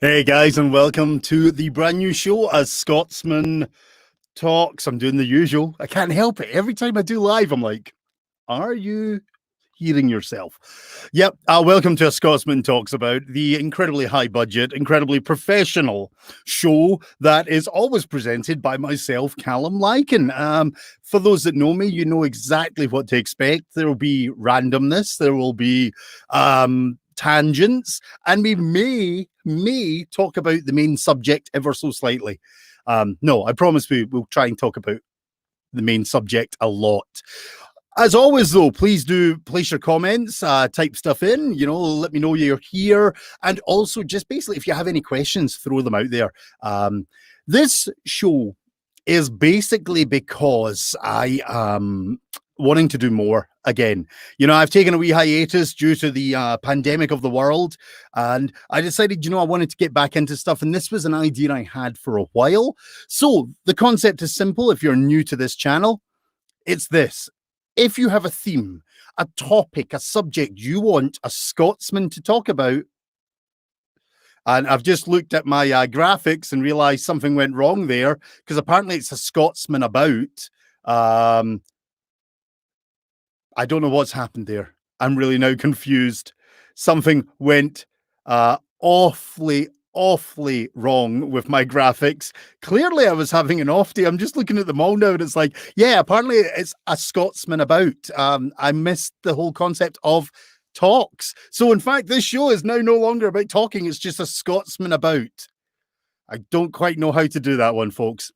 Hey guys, and welcome to the brand new show, A Scotsman Talks. I'm doing the usual. I can't help it. Every time I do live, I'm like, are you hearing yourself? Yep. Welcome to A Scotsman Talks About, the incredibly high budget, incredibly professional show that is always presented by myself, Calum Lykan. For those that know me, you know exactly what to expect. There will be randomness. There will be tangents, and we may talk about the main subject ever so slightly. No, I promise we'll try and talk about the main subject a lot. As always, though, please do place your comments, type stuff in, let me know you're here. And also, just basically, if you have any questions, throw them out there. This show is basically because I am wanting to do more again. I've taken a wee hiatus due to the pandemic of the world, and I decided, I wanted to get back into stuff, and this was an idea I had for a while. So the concept is simple. If you're new to this channel, it's this. If you have a theme, a topic, a subject you want a Scotsman to talk about, and I've just looked at my graphics and realized something went wrong there, because apparently it's a Scotsman about. I don't know what's happened there. I'm really now confused. Something went awfully wrong with my graphics. Clearly I was having an off day. I'm just looking at them all now and it's like, yeah, apparently it's a Scotsman about. I missed the whole concept of talks. So in fact, this show is now no longer about talking. It's just a Scotsman about. I don't quite know how to do that one, folks.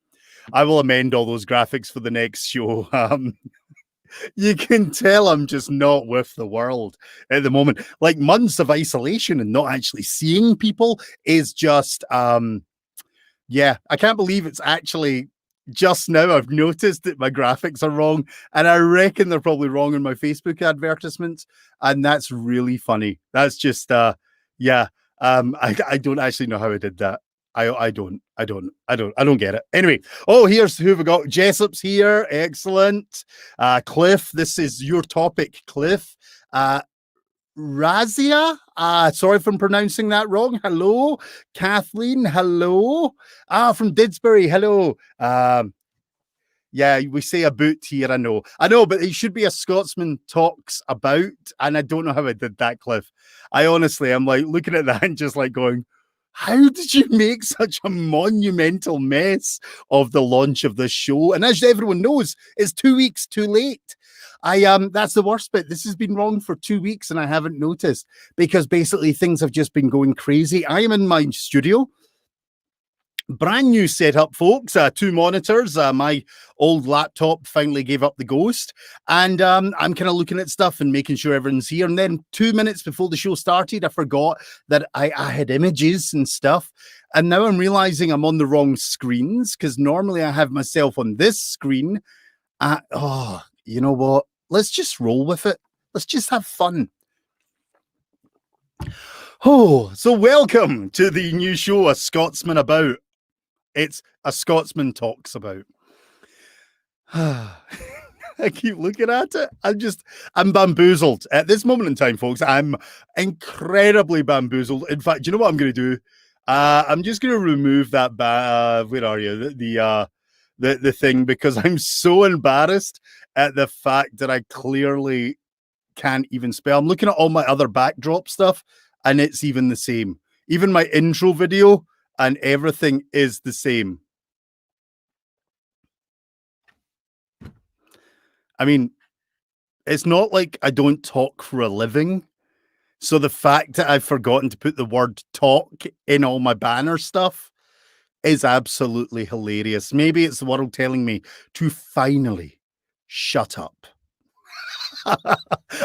I will amend all those graphics for the next show. You can tell I'm just not with the world at the moment. Like, months of isolation and not actually seeing people is just, yeah, I can't believe it's actually just now I've noticed that my graphics are wrong, and I reckon they're probably wrong in my Facebook advertisements, and that's really funny. That's just, yeah, I don't actually know how I did that. I don't get it. Anyway, here's who we got. Jessup's here. Excellent. Cliff, this is your topic, Cliff. Razia, sorry if I'm pronouncing that wrong. Hello. Kathleen, hello. From Didsbury, hello. Yeah, we say about here, I know, but it should be A Scotsman Talks About, and I don't know how I did that, Cliff. I'm like looking at that and just like going, how did you make such a monumental mess of the launch of this show? And as everyone knows, it's 2 weeks too late. That's the worst bit. This has been wrong for 2 weeks and I haven't noticed, because basically things have just been going crazy. I am in my studio. Brand new setup, folks. 2 monitors. My old laptop finally gave up the ghost, and I'm kind of looking at stuff and making sure everyone's here. And then 2 minutes before the show started, I forgot that I had images and stuff, and now I'm realizing I'm on the wrong screens, because normally I have myself on this screen. You know what? Let's just roll with it. Let's just have fun. So welcome to the new show, A Scotsman About. It's A Scotsman Talks About. I keep looking at it. I'm bamboozled. At this moment in time, folks, I'm incredibly bamboozled. In fact, you know what I'm going to do? I'm just going to remove that, where are you? The thing, because I'm so embarrassed at the fact that I clearly can't even spell. I'm looking at all my other backdrop stuff, and it's even the same. Even my intro video and everything is the same. I mean, it's not like I don't talk for a living. So the fact that I've forgotten to put the word talk in all my banner stuff is absolutely hilarious. Maybe it's the world telling me to finally shut up.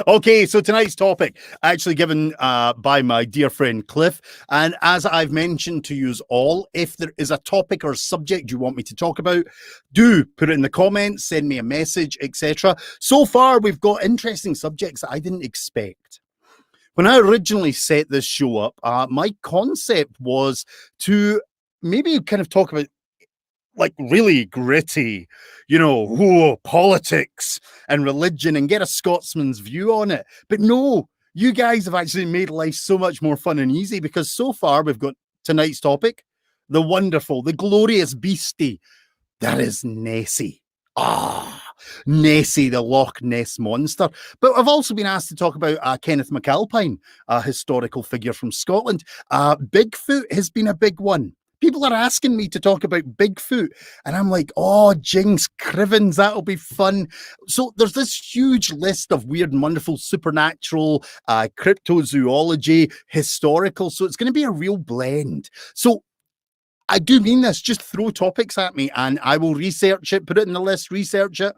Okay, so tonight's topic actually given by my dear friend Cliff, and as I've mentioned to you all, if there is a topic or subject you want me to talk about, do put it in the comments, send me a message, etc. So far we've got interesting subjects that I didn't expect. When I originally set this show up, my concept was to maybe kind of talk about like really gritty, politics and religion, and get a Scotsman's view on it. But no, you guys have actually made life so much more fun and easy, because so far we've got tonight's topic, the wonderful, the glorious beastie that is Nessie. Nessie, the Loch Ness Monster. But I've also been asked to talk about Kenneth McAlpine, a historical figure from Scotland. Bigfoot has been a big one. People are asking me to talk about Bigfoot, and I'm like, oh, Jinx, Crivens, that'll be fun. So there's this huge list of weird and wonderful supernatural, cryptozoology, historical. So it's going to be a real blend. So I do mean this. Just throw topics at me and I will research it, put it in the list, research it.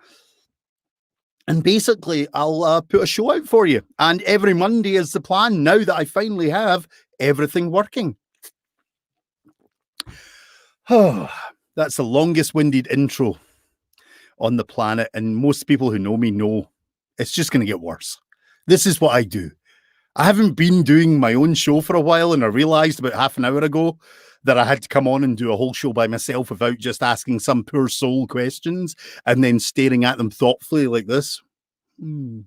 And basically, I'll put a show out for you. And every Monday is the plan now that I finally have everything working. Oh, that's the longest winded intro on the planet. And most people who know me know it's just going to get worse. This is what I do. I haven't been doing my own show for a while, and I realized about half an hour ago that I had to come on and do a whole show by myself without just asking some poor soul questions and then staring at them thoughtfully like this. You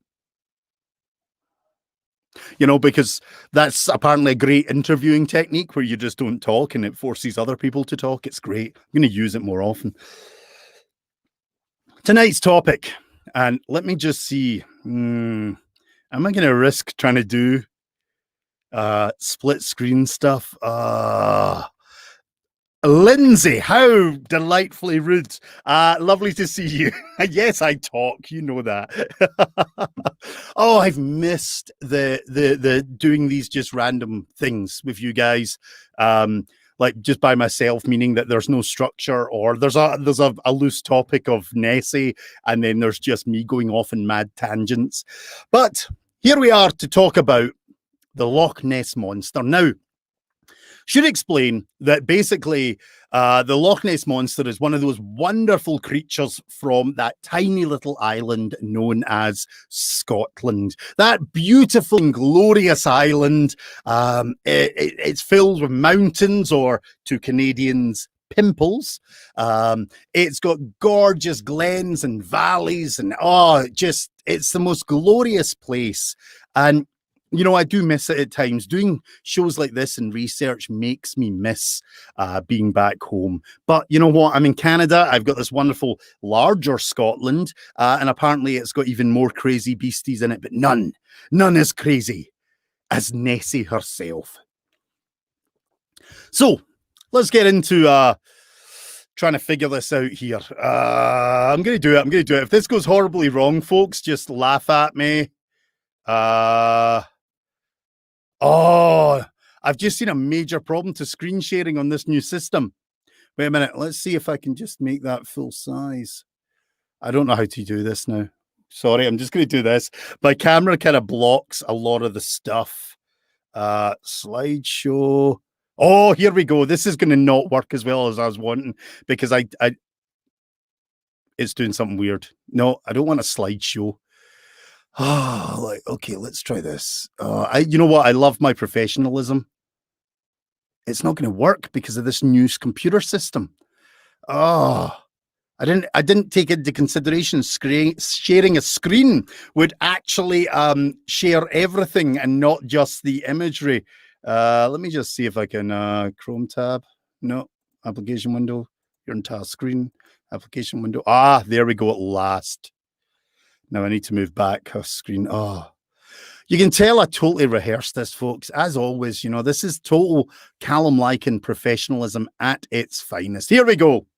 know, because that's apparently a great interviewing technique where you just don't talk and it forces other people to talk. It's great. I'm going to use it more often. Tonight's topic, and let me just see. Am I going to risk trying to do split screen stuff? Lindsay, how delightfully rude. Lovely to see you. Yes, I talk, you know that. Oh, I've missed the doing these just random things with you guys. Like just by myself, meaning that there's no structure, or there's a loose topic of Nessie, and then there's just me going off in mad tangents. But here we are to talk about the Loch Ness Monster. Now, should explain that basically the Loch Ness Monster is one of those wonderful creatures from that tiny little island known as Scotland. That beautiful and glorious island. It's filled with mountains, or to Canadians, pimples. It's got gorgeous glens and valleys, and it's the most glorious place. And you know, I do miss it at times. Doing shows like this and research makes me miss being back home. But you know what? I'm in Canada. I've got this wonderful, larger Scotland. And apparently it's got even more crazy beasties in it. But none as crazy as Nessie herself. So let's get into trying to figure this out here. I'm going to do it. If this goes horribly wrong, folks, just laugh at me. Oh, I've just seen a major problem to screen sharing on this new system. Wait a minute. Let's see if I can just make that full size. I don't know how to do this now. Sorry, I'm just going to do this. My camera kind of blocks a lot of the stuff. Slideshow. Oh, here we go. This is going to not work as well as I was wanting because it's doing something weird. No, I don't want a slideshow. Okay, let's try this. You know what? I love my professionalism. It's not going to work because of this new computer system. I didn't take into consideration sharing a screen would actually share everything and not just the imagery. Let me just see if I can Chrome tab. No, application window. Your entire screen. Application window. There we go at last. Now I need to move back a screen. You can tell I totally rehearsed this, folks. As always, you know, this is total Calum Lykan professionalism at its finest. Here we go.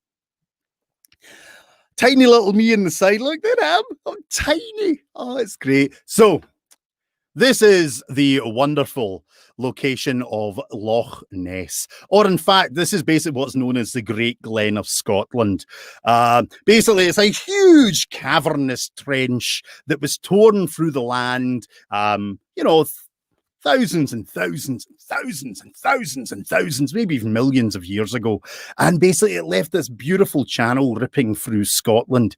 Tiny little me in the side. Look at him. I'm tiny. Oh, it's great. So this is the wonderful location of Loch Ness. Or in fact, this is basically what's known as the Great Glen of Scotland. Basically, it's a huge cavernous trench that was torn through the land, thousands and thousands and thousands and thousands and thousands, maybe even millions of years ago. And basically, it left this beautiful channel ripping through Scotland.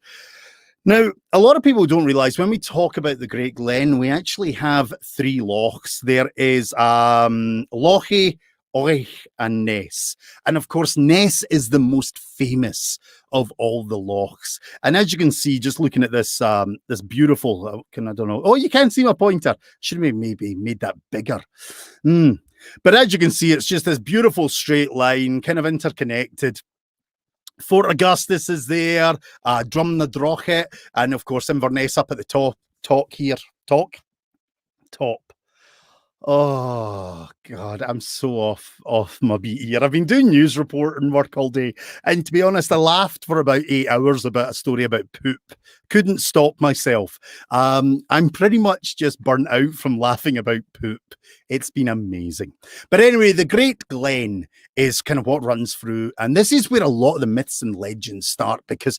Now, a lot of people don't realize when we talk about the Great Glen, we actually have three lochs. There is Lochie, Oich, and Ness. And of course, Ness is the most famous of all the lochs. And as you can see, just looking at this this beautiful, I don't know. Oh, you can't see my pointer. Should have maybe made that bigger. But as you can see, it's just this beautiful straight line, kind of interconnected. Fort Augustus is there, Drum na Drochet, and of course Inverness up at the top here. Top. Oh God, I'm so off my beat here. I've been doing news reporting work all day, and to be honest, I laughed for about 8 hours about a story about poop. Couldn't stop myself. I'm pretty much just burnt out from laughing about poop. It's been amazing. But anyway, the Great Glen is kind of what runs through, and this is where a lot of the myths and legends start, because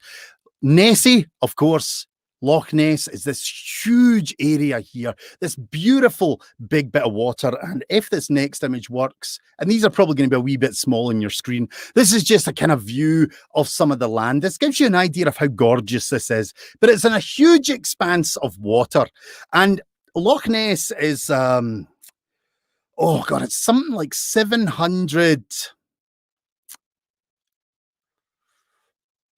Nessie, of course, Loch Ness is this huge area here, this beautiful big bit of water. And if this next image works, and these are probably going to be a wee bit small on your screen, this is just a kind of view of some of the land. This gives you an idea of how gorgeous this is, but it's in a huge expanse of water. And Loch Ness is, oh God, it's something like 700...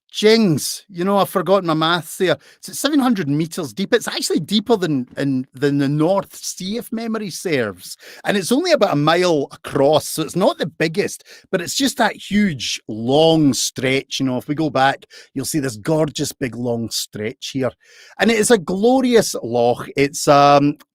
Jings, you know, I've forgotten my maths there. It's 700 meters deep. It's actually deeper than the North Sea, if memory serves. And it's only about a mile across, so it's not the biggest, but it's just that huge, long stretch. You know, if we go back, you'll see this gorgeous, big, long stretch here. And it is a glorious loch. It's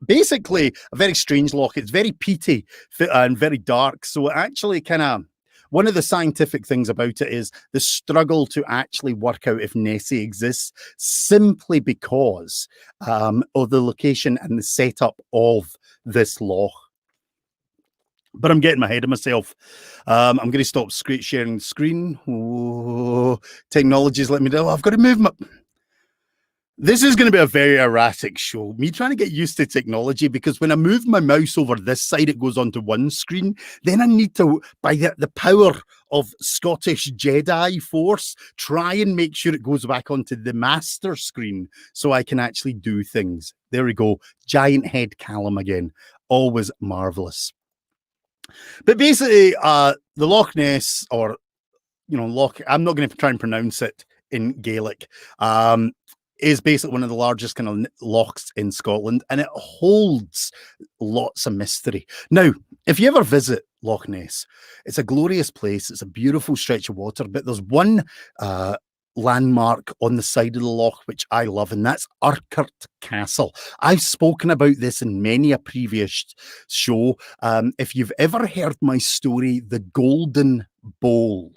basically a very strange loch. It's very peaty and very dark. So it actually kind of... One of the scientific things about it is the struggle to actually work out if Nessie exists, simply because of the location and the setup of this loch. But I'm getting ahead of myself. I'm going to stop sharing the screen. Oh, technology's let me know. I've got to move my... This is going to be a very erratic show. Me trying to get used to technology, because when I move my mouse over this side, it goes onto one screen. Then I need to, by the power of Scottish Jedi Force, try and make sure it goes back onto the master screen so I can actually do things. There we go. Giant head Calum again. Always marvelous. But basically, the Loch Ness, or, you know, I'm not going to try and pronounce it in Gaelic, is basically one of the largest kind of lochs in Scotland, and it holds lots of mystery. Now, if you ever visit Loch Ness, it's a glorious place. It's a beautiful stretch of water, but there's one landmark on the side of the loch which I love, and that's Urquhart Castle. I've spoken about this in many a previous show. If you've ever heard my story, The Golden Bowl,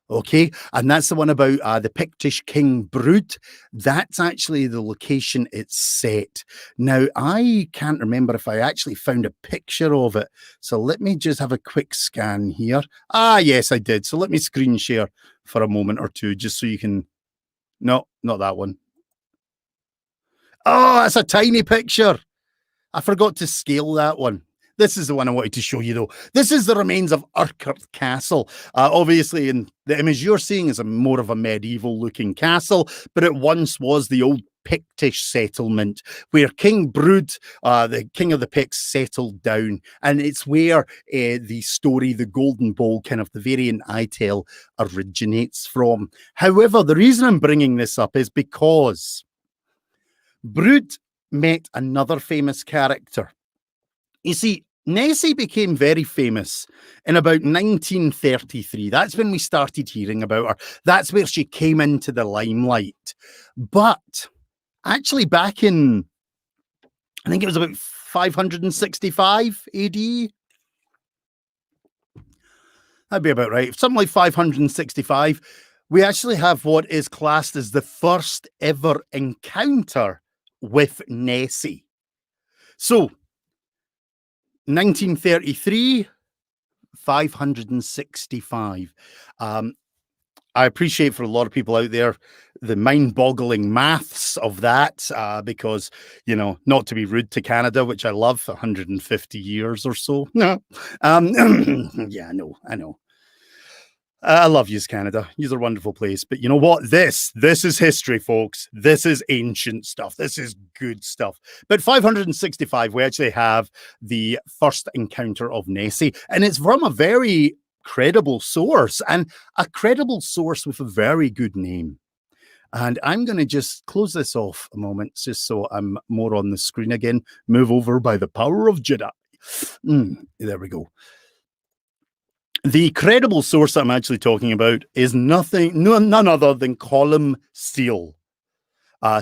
okay, and that's the one about the Pictish King Brut. That's actually the location it's set. Now, I can't remember if I actually found a picture of it. So let me just have a quick scan here. Ah, yes, I did. So let me screen share for a moment or two, just so you can... No, not that one. Oh, that's a tiny picture. I forgot to scale that one. This is the one I wanted to show you, though. This is the remains of Urquhart Castle. Obviously, in the image you're seeing is more of a medieval-looking castle, but it once was the old Pictish settlement where King Brut, the king of the Picts, settled down. And it's where the story, the Golden Bowl, kind of the variant I tell, originates from. However, the reason I'm bringing this up is because Brut met another famous character. You see, Nessie became very famous in about 1933. That's when we started hearing about her. That's where she came into the limelight. But actually back in, I think it was about 565 AD. That'd be about right. Something like 565. We actually have what is classed as the first ever encounter with Nessie. So, 1933, 565. I appreciate for a lot of people out there the mind-boggling maths of that, because, you know, not to be rude to Canada, which I love, 150 years or so. No, yeah, I know. I love yous, Canada. Yous are a wonderful place. But you know what? This is history, folks. This is ancient stuff. This is good stuff. But 565, we actually have the first encounter of Nessie. And it's from a very credible source, and a credible source with a very good name. And I'm going to just close this off a moment, just so I'm more on the screen again. Move over by the power of Jedi. There we go. The credible source I'm actually talking about is none other than Calum Seal,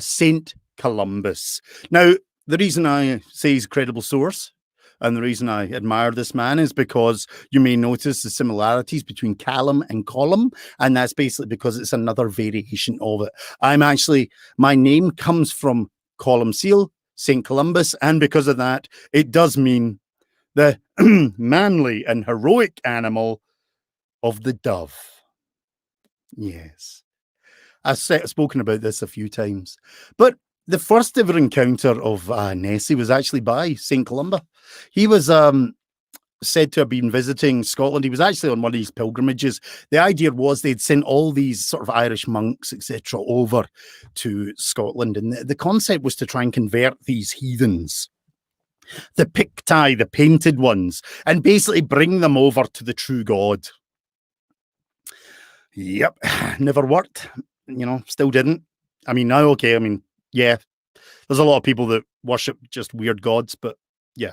Saint Columbus. Now, the reason I say he's a credible source and the reason I admire this man is because you may notice the similarities between Calum and Column, and that's basically because it's another variation of it. My name comes from Calum Seal, St. Columbus, and because of that, it does mean the manly and heroic animal of the dove. Yes. I've spoken about this a few times, but the first ever encounter of Nessie was actually by St. Columba. He was said to have been visiting Scotland. He was actually on one of these pilgrimages. The idea was they'd sent all these sort of Irish monks, etc., over to Scotland, and the concept was to try and convert these heathens, the Picti, the painted ones, and basically bring them over to the true God. Yep, never worked. Still didn't. Yeah, there's a lot of people that worship just weird gods, but yeah,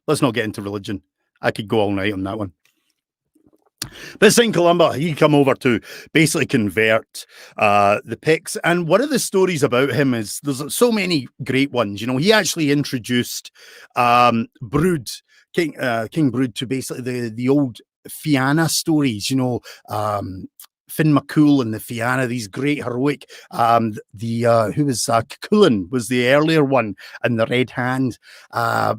let's not get into religion. I could go all night on that one. But St. Columba, he come over to basically convert the Picts. And one of the stories about him is there's so many great ones. He actually introduced Brood, King Brood, to basically the old Fianna stories, Finn McCool and the Fianna, these great heroic, who was Cuchulainn was the earlier one, and the Red Hand.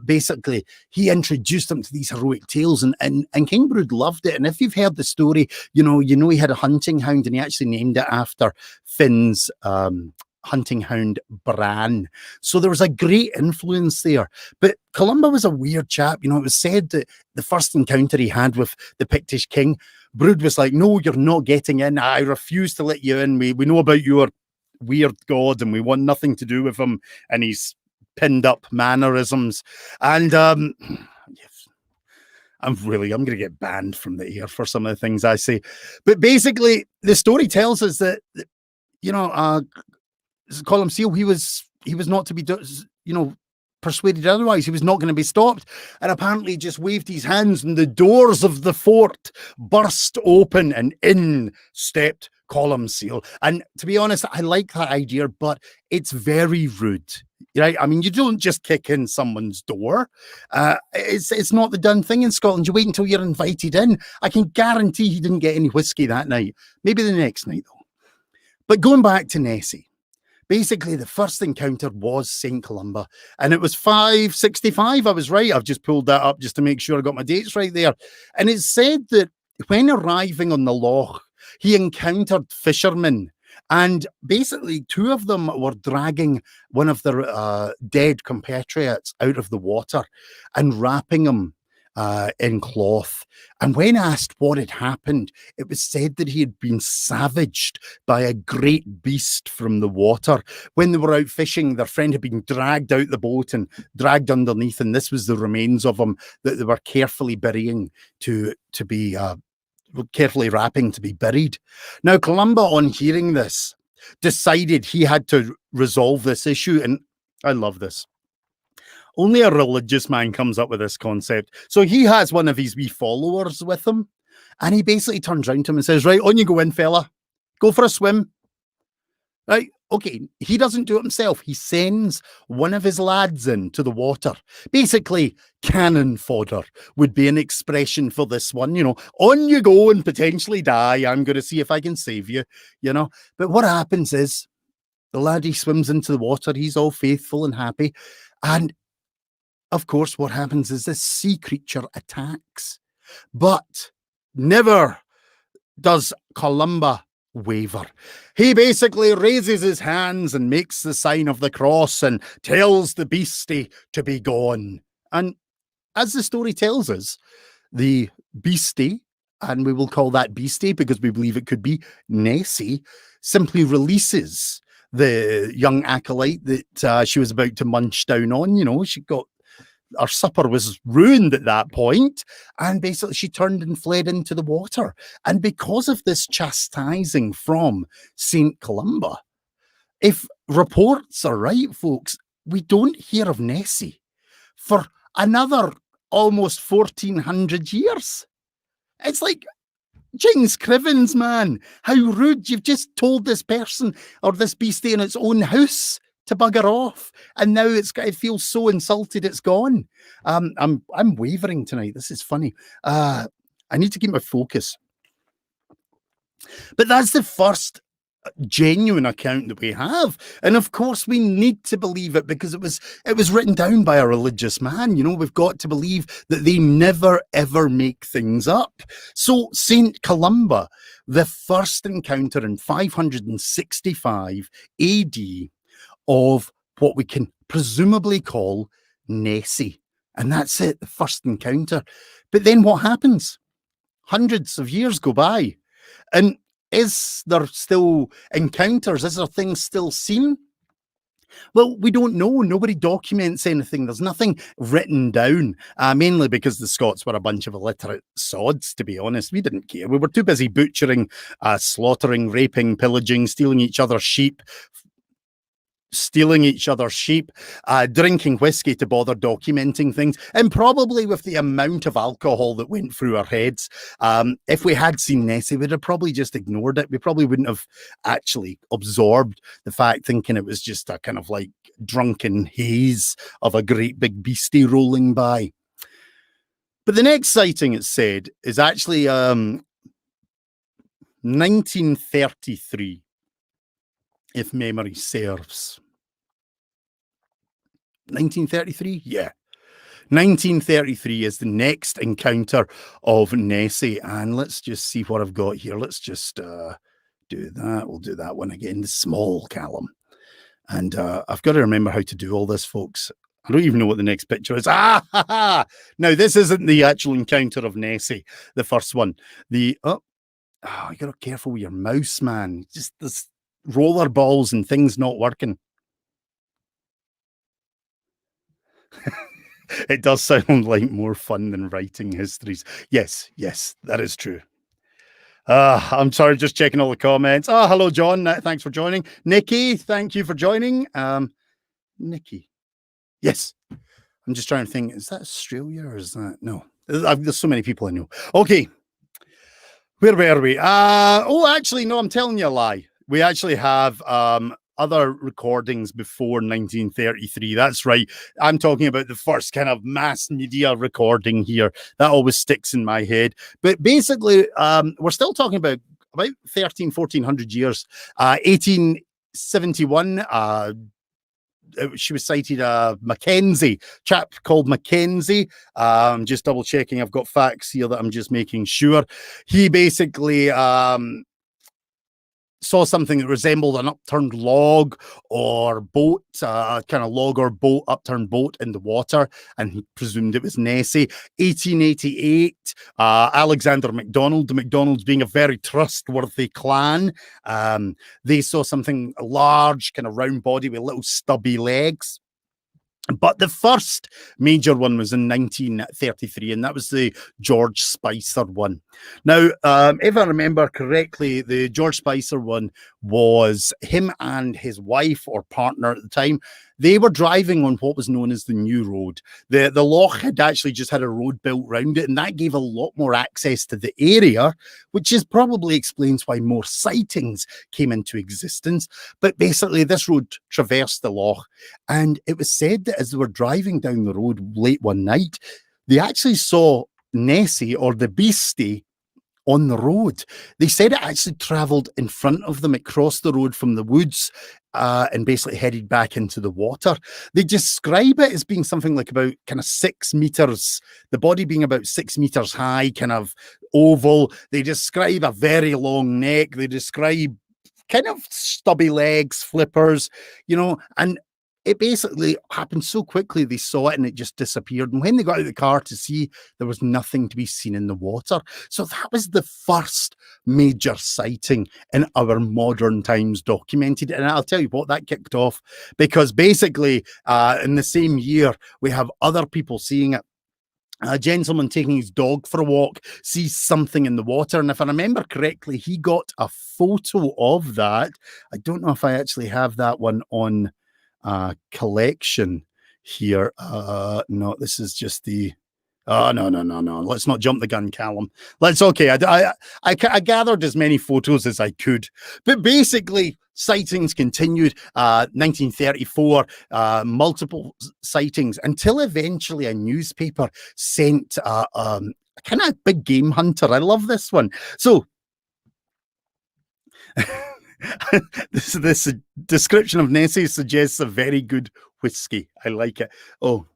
Basically, he introduced them to these heroic tales, and King Brood loved it. And if you've heard the story, you know he had a hunting hound, and he actually named it after Finn's hunting hound Bran. So there was a great influence there. But Columba was a weird chap. It was said that the first encounter he had with the Pictish king, Brood was like, "No, you're not getting in. I refuse to let you in. We know about your weird god, and we want nothing to do with him and his pinned up mannerisms." And I'm going to get banned from the air for some of the things I say. But basically, the story tells us that, Colum Seal, he was not to be, persuaded otherwise. He was not going to be stopped, and apparently just waved his hands, and the doors of the fort burst open, and in stepped Colum Seal. And to be honest, I like that idea, but it's very rude, right? I mean, you don't just kick in someone's door. It's not the done thing in Scotland. You wait until you're invited in. I can guarantee he didn't get any whiskey that night. Maybe the next night though. But going back to Nessie. Basically, the first encounter was St. Columba, and it was 565. I was right. I've just pulled that up just to make sure I got my dates right there. And it's said that when arriving on the loch, he encountered fishermen, and basically two of them were dragging one of their dead compatriots out of the water and wrapping him in cloth. And when asked what had happened, it was said that he had been savaged by a great beast from the water. When they were out fishing, their friend had been dragged out the boat and dragged underneath, and this was the remains of him that they were carefully burying to be carefully wrapping to be buried. Now, Columba, on hearing this, decided he had to resolve this issue, and I love this. Only a religious man comes up with this concept. So he has one of his wee followers with him, and he basically turns around to him and says, "Right, on you go in, fella. Go for a swim." Right? Okay, he doesn't do it himself. He sends one of his lads into the water. Basically, cannon fodder would be an expression for this one. On you go and potentially die. I'm going to see if I can save you, But what happens is the laddie swims into the water. He's all faithful and happy. And of course, what happens is this sea creature attacks, but never does Columba waver. He basically raises his hands and makes the sign of the cross and tells the beastie to be gone. And as the story tells us, the beastie, and we will call that beastie because we believe it could be Nessie, simply releases the young acolyte that she was about to munch down on. Her supper was ruined at that point, and basically she turned and fled into the water. And because of this chastising from St. Columba, if reports are right, folks, we don't hear of Nessie for another almost 1400 years. It's like, James Crivens, man, how rude. You've just told this person or this beastie in its own house to bugger off, and now it feels so insulted it's gone. I'm wavering tonight. This is funny. I need to keep my focus. But that's the first genuine account that we have, and of course we need to believe it because it was written down by a religious man. You know, we've got to believe that they never ever make things up. So Saint Columba, the first encounter in 565 AD of what we can presumably call Nessie, and that's it, the first encounter. But then what happens? Hundreds of years go by, and is there still encounters? Is there things still seen? Well, we don't know. Nobody documents anything. There's nothing written down, mainly because the Scots were a bunch of illiterate sods, to be honest. We didn't care. We were too busy butchering, slaughtering, raping, pillaging, stealing each other's sheep, drinking whiskey to bother documenting things, and probably with the amount of alcohol that went through our heads, if we had seen Nessie, we'd have probably just ignored it. We probably wouldn't have actually absorbed the fact, thinking it was just a kind of like drunken haze of a great big beastie rolling by. But the next sighting, it's said, is actually 1933. If memory serves. 1933? Yeah. 1933 is the next encounter of Nessie. And let's just see what I've got here. Let's just do that. We'll do that one again. The small Calum. And I've got to remember how to do all this, folks. I don't even know what the next picture is. Ah, ha, ha. Now, this isn't the actual encounter of Nessie, the first one. You got to be careful with your mouse, man. Just this roller balls and things not working. It does sound like more fun than writing histories. Yes, that is true. I'm sorry, just checking all the comments. Hello, John. Thanks for joining. Nikki, thank you for joining. Nikki. Yes. I'm just trying to think, is that Australia or is that? No. There's so many people I know. Okay. Where were we? Actually, no, I'm telling you a lie. We actually have other recordings before 1933. That's right. I'm talking about the first kind of mass media recording here. That always sticks in my head. But basically, we're still talking about 1400 years. 1871, she was sighted, Mackenzie, chap called Mackenzie. Just double checking. I've got facts here that I'm just making sure. He basically saw something that resembled an upturned log or boat, kind of log or boat, upturned boat in the water, and he presumed it was Nessie. 1888, Alexander MacDonald, the MacDonalds being a very trustworthy clan, they saw something large, kind of round body with little stubby legs. But the first major one was in 1933, and that was the George Spicer one. Now, if I remember correctly, the George Spicer one was him and his wife or partner at the time. They were driving on what was known as the New Road. The loch had actually just had a road built around it, and that gave a lot more access to the area, which is probably explains why more sightings came into existence. But basically, this road traversed the loch, and it was said that as they were driving down the road late one night, they actually saw Nessie, or the beastie, on the road. They said it actually travelled in front of them. It crossed the road from the woods and basically headed back into the water. They describe it as being something like about kind of 6 meters, the body being about 6 meters high, kind of oval. They describe a very long neck. They describe kind of stubby legs, flippers, and it basically happened so quickly. They saw it and it just disappeared. And when they got out of the car to see, there was nothing to be seen in the water. So that was the first major sighting in our modern times documented. And I'll tell you what, that kicked off because basically in the same year, we have other people seeing it. A gentleman taking his dog for a walk sees something in the water. And if I remember correctly, he got a photo of that. I don't know if I actually have that one on collection here. No, this is just the Oh, no, no, no, no. Let's not jump the gun, Calum. Let's okay. I gathered as many photos as I could, but basically, sightings continued. 1934, multiple sightings until eventually a newspaper sent a kind of big game hunter. I love this one. So this description of Nessie suggests a very good whiskey. I like it. Oh,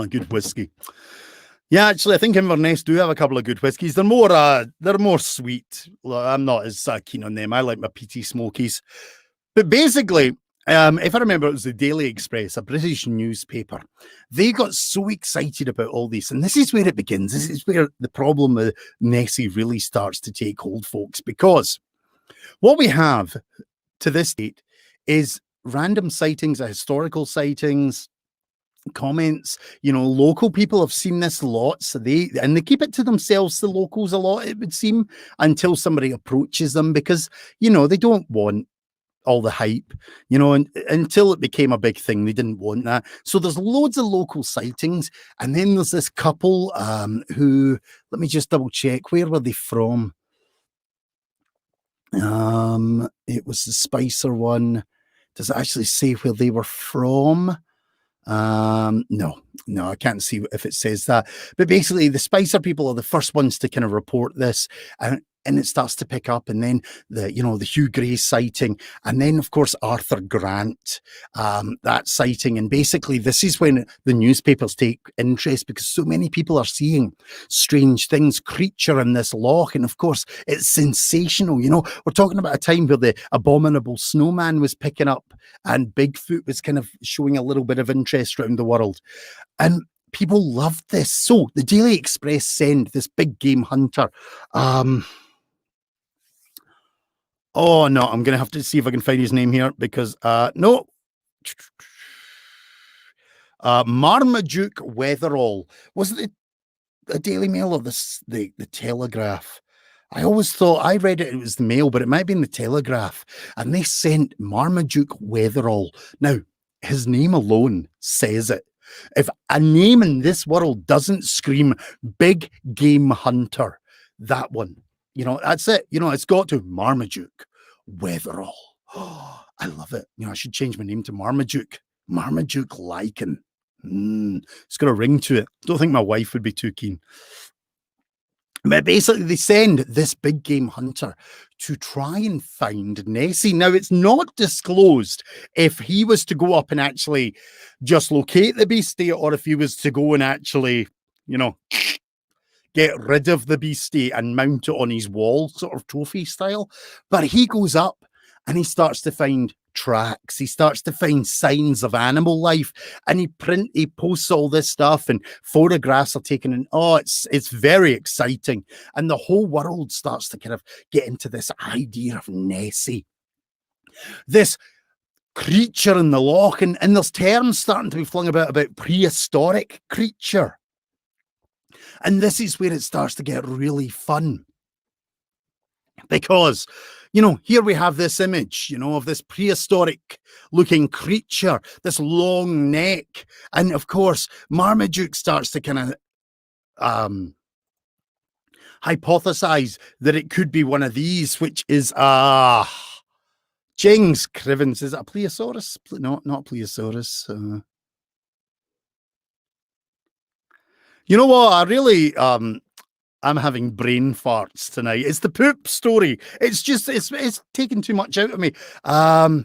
good whiskey. Yeah, actually, I think Inverness do have a couple of good whiskies. They're more sweet. I'm not as keen on them. I like my peaty smokies. But basically, if I remember, it was the Daily Express, a British newspaper. They got so excited about all this, and this is where it begins. This is where the problem with Nessie really starts to take hold, folks, because what we have to this date is random sightings, historical sightings, comments. Local people have seen this lots. They keep it to themselves, the locals, a lot, it would seem, until somebody approaches them, because they don't want all the hype, and until it became a big thing, they didn't want that. So there's loads of local sightings, and then there's this couple who, let me just double check, where were they from? It was the Spicer one. Does it actually say where they were from? No, I can't see if it says that. But basically, the Spicer people are the first ones to kind of report this, and it starts to pick up. And then the Hugh Gray sighting, and then of course Arthur Grant, that sighting. And basically, this is when the newspapers take interest, because so many people are seeing strange things, creature in this loch, and of course it's sensational. We're talking about a time where the abominable snowman was picking up, and Bigfoot was kind of showing a little bit of interest around the world, and people loved this. So the Daily Express send this big game hunter. Oh no, I'm gonna have to see if I can find his name here, because no. Marmaduke Weatherall. Was it the Daily Mail or the Telegraph? I always thought, I read it was the Mail, but it might have been the Telegraph. And they sent Marmaduke Weatherall. Now, his name alone says it. If a name in this world doesn't scream big game hunter, that one, that's it. It's got to Marmaduke Weatherall. Oh, I love it. I should change my name to Marmaduke. Marmaduke Lykan. It's got a ring to it. Don't think my wife would be too keen. But basically, they send this big game hunter to try and find Nessie. Now, it's not disclosed if he was to go up and actually just locate the beastie, or if he was to go and actually, get rid of the beastie and mount it on his wall, sort of trophy style. But he goes up and he starts to find tracks. He starts to find signs of animal life, and he posts all this stuff, and photographs are taken. And it's very exciting. And the whole world starts to kind of get into this idea of Nessie, this creature in the loch, and there's terms starting to be flung about prehistoric creature. And this is where it starts to get really fun, because here we have this image, of this prehistoric looking creature, this long neck. And of course, Marmaduke starts to kind of hypothesize that it could be one of these, which is Jings Crivens. Is it a plesiosaurus? No, not plesiosaurus. You know what? I really I'm having brain farts tonight. It's the poop story. It's just it's taking too much out of me. It's a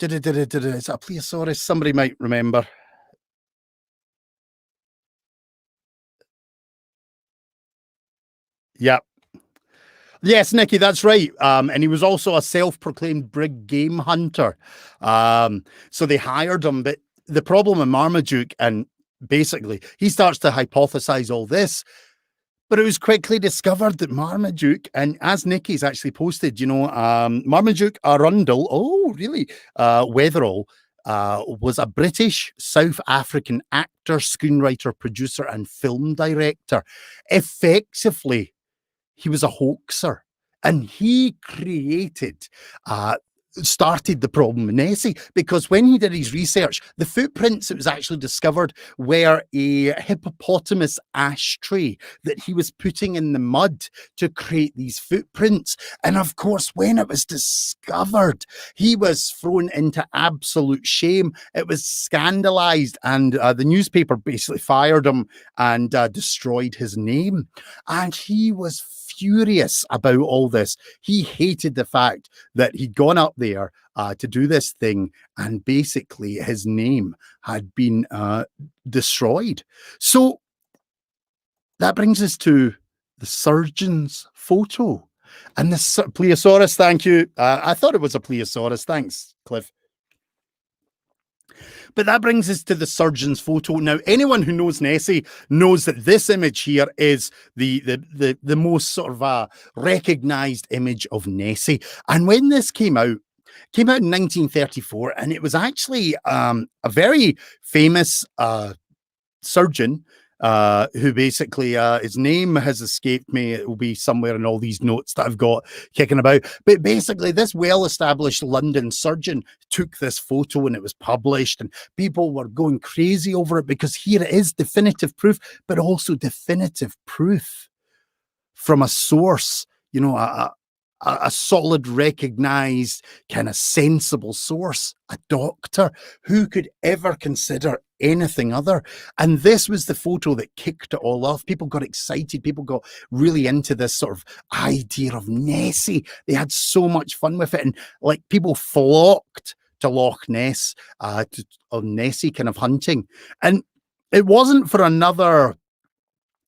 plesiosaurus. Somebody might remember. Yep. Yes, Nikki, that's right. And he was also a self-proclaimed big game hunter. So they hired him, but the problem with Marmaduke, and basically he starts to hypothesize all this. But it was quickly discovered that Marmaduke, and as Nikki's actually posted, Marmaduke Arundel, oh, really? Weatherall was a British South African actor, screenwriter, producer, and film director. Effectively, he was a hoaxer, and he created started the problem with Nessie, because when he did his research, the footprints that was actually discovered were a hippopotamus ashtray that he was putting in the mud to create these footprints. And of course, when it was discovered, he was thrown into absolute shame. It was scandalized, and the newspaper basically fired him and destroyed his name. And he was furious about all this. He hated the fact that he'd gone up there to do this thing, and basically his name had been destroyed. So that brings us to the surgeon's photo. And the plesiosaurus, thank you. I thought it was a plesiosaurus. Thanks, Cliff. But that brings us to the surgeon's photo. Now, anyone who knows Nessie knows that this image here is the most sort of recognized image of Nessie. And when this came out in 1934, and it was actually a very famous surgeon who basically, his name has escaped me. It will be somewhere in all these notes that I've got kicking about. But basically, this well-established London surgeon took this photo, and it was published, and people were going crazy over it, because here it is, definitive proof, but also definitive proof from a source, you know, a solid, recognized, kind of sensible source, a doctor. Who could ever consider anything other? And this was the photo that kicked it all off. People got excited. People got really into this sort of idea of Nessie. They had so much fun with it. And like, people flocked to Loch Ness, on Nessie kind of hunting. And it wasn't for another,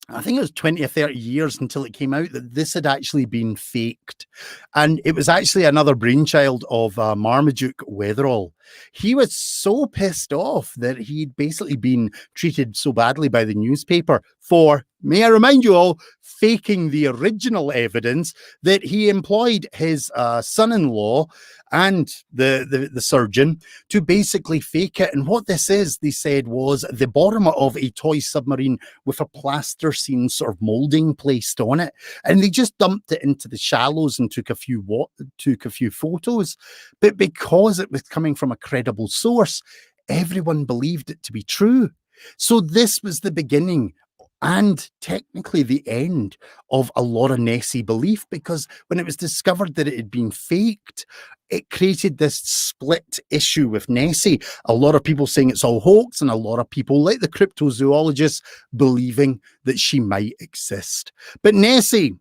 I think it was 20 or 30 years until it came out that this had actually been faked. And it was actually another brainchild of Marmaduke Wetherall. He was so pissed off that he'd basically been treated so badly by the newspaper for, may I remind you all, faking the original evidence, that he employed his son-in-law and the surgeon to basically fake it. And what this is, they said, was the bottom of a toy submarine with a plasticine sort of molding placed on it. And they just dumped it into the shallows and took a few photos. But because it was coming from a credible source, everyone believed it to be true. So this was the beginning and technically the end of a lot of Nessie belief, because when it was discovered that it had been faked, it created this split issue with Nessie. A lot of people saying it's all hoax, and a lot of people, like the cryptozoologists, believing that she might exist. But Nessie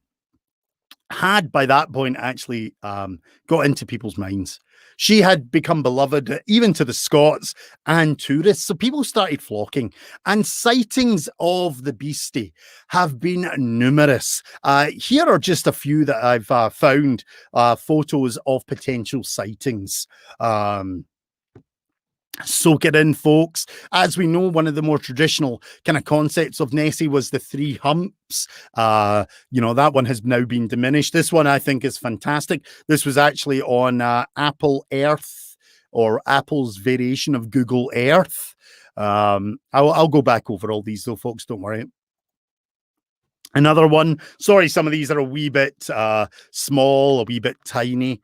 had, by that point, actually got into people's minds. She had become beloved, even to the Scots and tourists. So people started flocking, and sightings of the beastie have been numerous. Here are just a few that I've found, photos of potential sightings. Soak it in, folks. As we know, one of the more traditional kind of concepts of Nessie was the three humps. You know, that one has now been diminished. This one I think is fantastic. This was actually on Apple Earth, or Apple's variation of Google Earth. I'll go back over all these though, folks, don't worry. Another one. Sorry, some of these are a wee bit small, a wee bit tiny.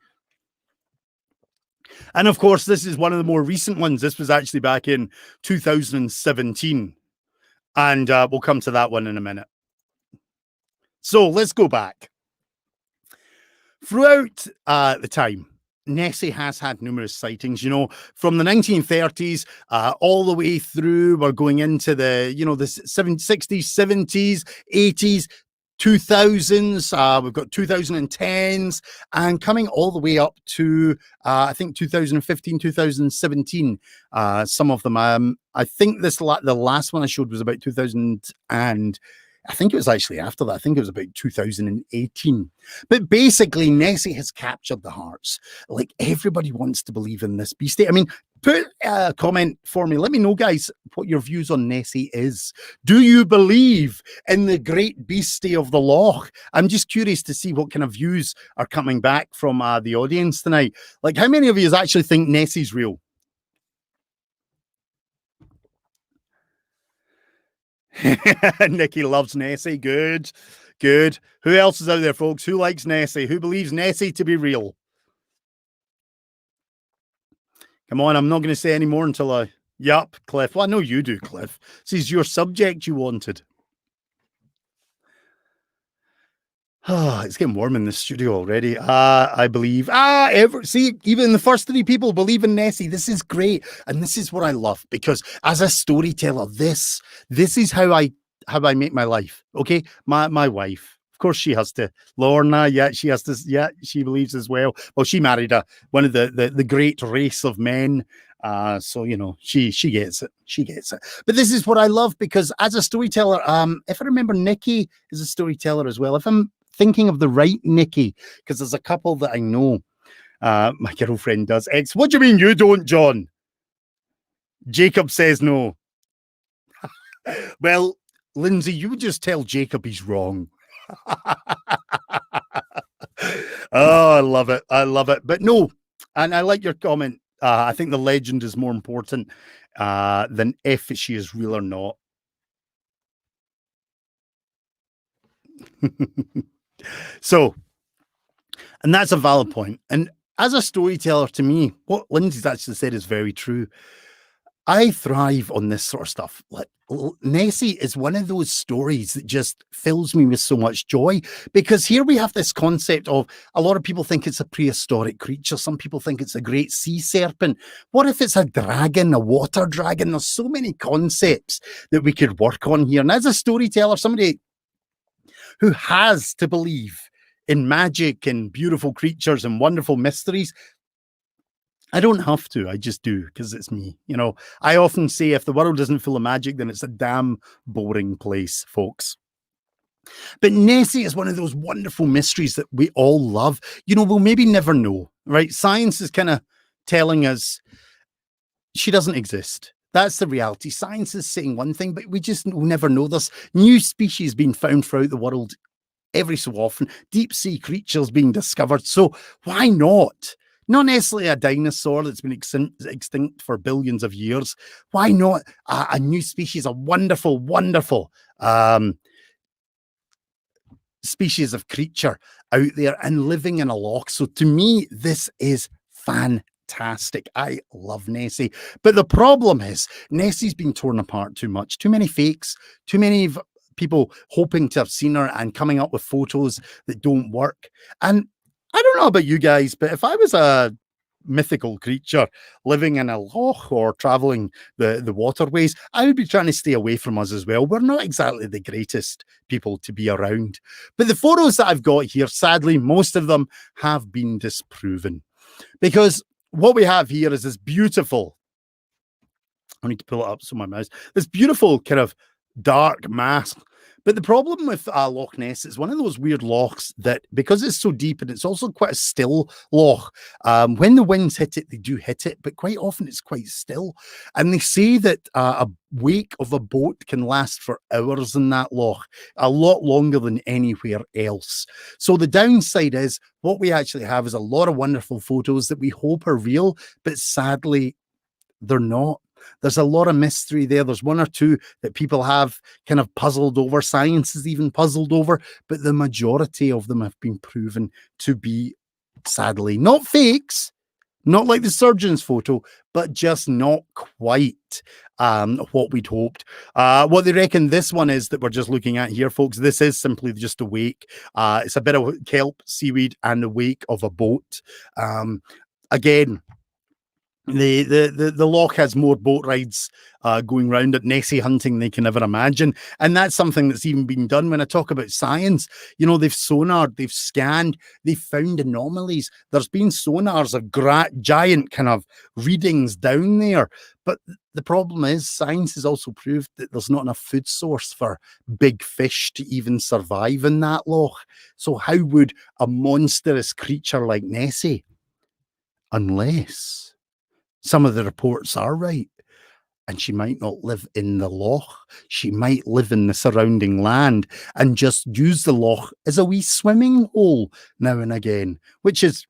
And of course, this is one of the more recent ones. This was actually back in 2017. And we'll come to that one in a minute. So let's go back. Throughout the time, Nessie has had numerous sightings, you know, from the 1930s all the way through. We're going into the, you know, the 60s, 70s, 80s, 2000s, we've got 2010s, and coming all the way up to I think 2015, 2017. Some of them, I think the last one I showed was about 2000, and I think it was actually after that. I think it was about 2018. But basically, Nessie has captured the hearts. Like, everybody wants to believe in this beastie. I mean, put a comment for me. Let me know, guys, what your views on Nessie is. Do you believe in the great beastie of the Loch? I'm just curious to see what kind of views are coming back from the audience tonight. Like, how many of you actually think Nessie's real? Nikki loves Nessie. Good, good. Who else is out there, folks? Who likes Nessie? Who believes Nessie to be real? Come on, I'm not going to say any more until I... Yup, Cliff. Well, I know you do, Cliff. This is your subject you wanted. It's getting warm in the studio already. I believe. See, even the first three people believe in Nessie. This is great, and this is what I love, because as a storyteller, this is how I make my life. Okay, my wife. Of course, she has to. Lorna, yeah, she has to. Yeah, she believes as well. Well, she married one of the great race of men. So you know, she gets it. She gets it. But this is what I love, because as a storyteller, if I remember, Nikki is a storyteller as well. If I'm thinking of the right Nikki, because there's a couple that I know. My girlfriend does. What do you mean you don't, John? Jacob says no. Well, Lindsay, you just tell Jacob he's wrong. Oh, I love it. I love it. But no, and I like your comment. I think the legend is more important than if she is real or not. So, and that's a valid point. And as a storyteller, to me, what Lindsay's actually said is very true. I thrive on this sort of stuff. Like, Nessie is one of those stories that just fills me with so much joy, because here we have this concept of, a lot of people think it's a prehistoric creature. Some people think it's a great sea serpent. What if it's a dragon, a water dragon? There's so many concepts that we could work on here. And as a storyteller, somebody who has to believe in magic and beautiful creatures and wonderful mysteries, I don't have to. I just do, because it's me. You know, I often say, if the world isn't full of magic, then it's a damn boring place, folks. But Nessie is one of those wonderful mysteries that we all love. You know, we'll maybe never know, right? Science is kind of telling us she doesn't exist. That's the reality. Science is saying one thing, but we just will never know. There's new species being found throughout the world every so often. Deep sea creatures being discovered. So why not? Not necessarily a dinosaur that's been extinct for billions of years. Why not a new species, a wonderful, wonderful species of creature out there and living in a loch? So to me, this is fantastic. I love Nessie. But the problem is, Nessie's been torn apart too much. Too many fakes, too many people hoping to have seen her and coming up with photos that don't work. And I don't know about you guys, but if I was a mythical creature living in a loch or traveling the waterways, I would be trying to stay away from us as well. We're not exactly the greatest people to be around. But the photos that I've got here, sadly, most of them have been disproven, because what we have here is this beautiful, I need to pull it up so my mouse, this beautiful kind of dark mask. But the problem with Loch Ness is one of those weird lochs that, because it's so deep and it's also quite a still loch, when the winds hit it, they do hit it, but quite often it's quite still. And they say that a wake of a boat can last for hours in that loch, a lot longer than anywhere else. So the downside is, what we actually have is a lot of wonderful photos that we hope are real, but sadly, they're not. There's a lot of mystery there. There's one or two that people have kind of puzzled over. Science is even puzzled over, but the majority of them have been proven to be, sadly, not fakes, not like the surgeon's photo, but just not quite what we'd hoped. What they reckon this one is that we're just looking at here, folks, this is simply just a wake. It's a bit of kelp, seaweed, and the wake of a boat. Again, the loch has more boat rides going round at Nessie hunting than they can ever imagine. And that's something that's even been done. When I talk about science, you know, they've sonared, they've scanned, they've found anomalies. There's been sonars of giant kind of readings down there. But the problem is, science has also proved that there's not enough food source for big fish to even survive in that loch. So how would a monstrous creature like Nessie, unless some of the reports are right, and she might not live in the loch. She might live in the surrounding land and just use the loch as a wee swimming hole now and again, which is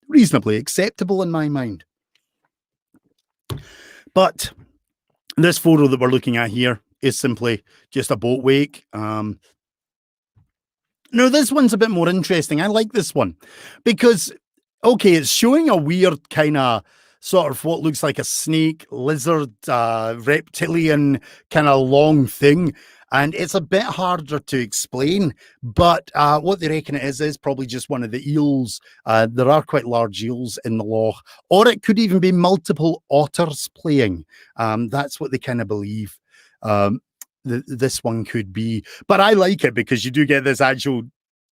reasonably acceptable in my mind. But this photo that we're looking at here is simply just a boat wake. Now, this one's a bit more interesting. I like this one because, okay, it's showing a weird kind of sort of what looks like a snake, lizard, reptilian kind of long thing. And it's a bit harder to explain, but what they reckon it is probably just one of the eels. There are quite large eels in the loch, or it could even be multiple otters playing. That's what they kind of believe this one could be. But I like it because you do get this actual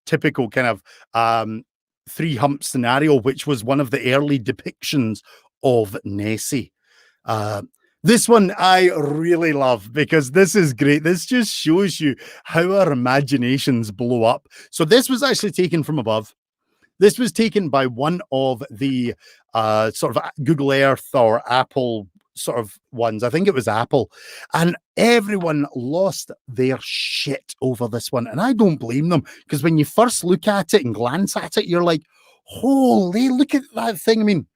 typical kind of three hump scenario, which was one of the early depictions of Nessie. This one I really love because this is great. This just shows you how our imaginations blow up. So this was actually taken from above. This was taken by one of the sort of Google Earth or Apple sort of ones. I think it was Apple. And everyone lost their shit over this one. And I don't blame them, because when you first look at it and glance at it, you're like, holy, look at that thing. I mean,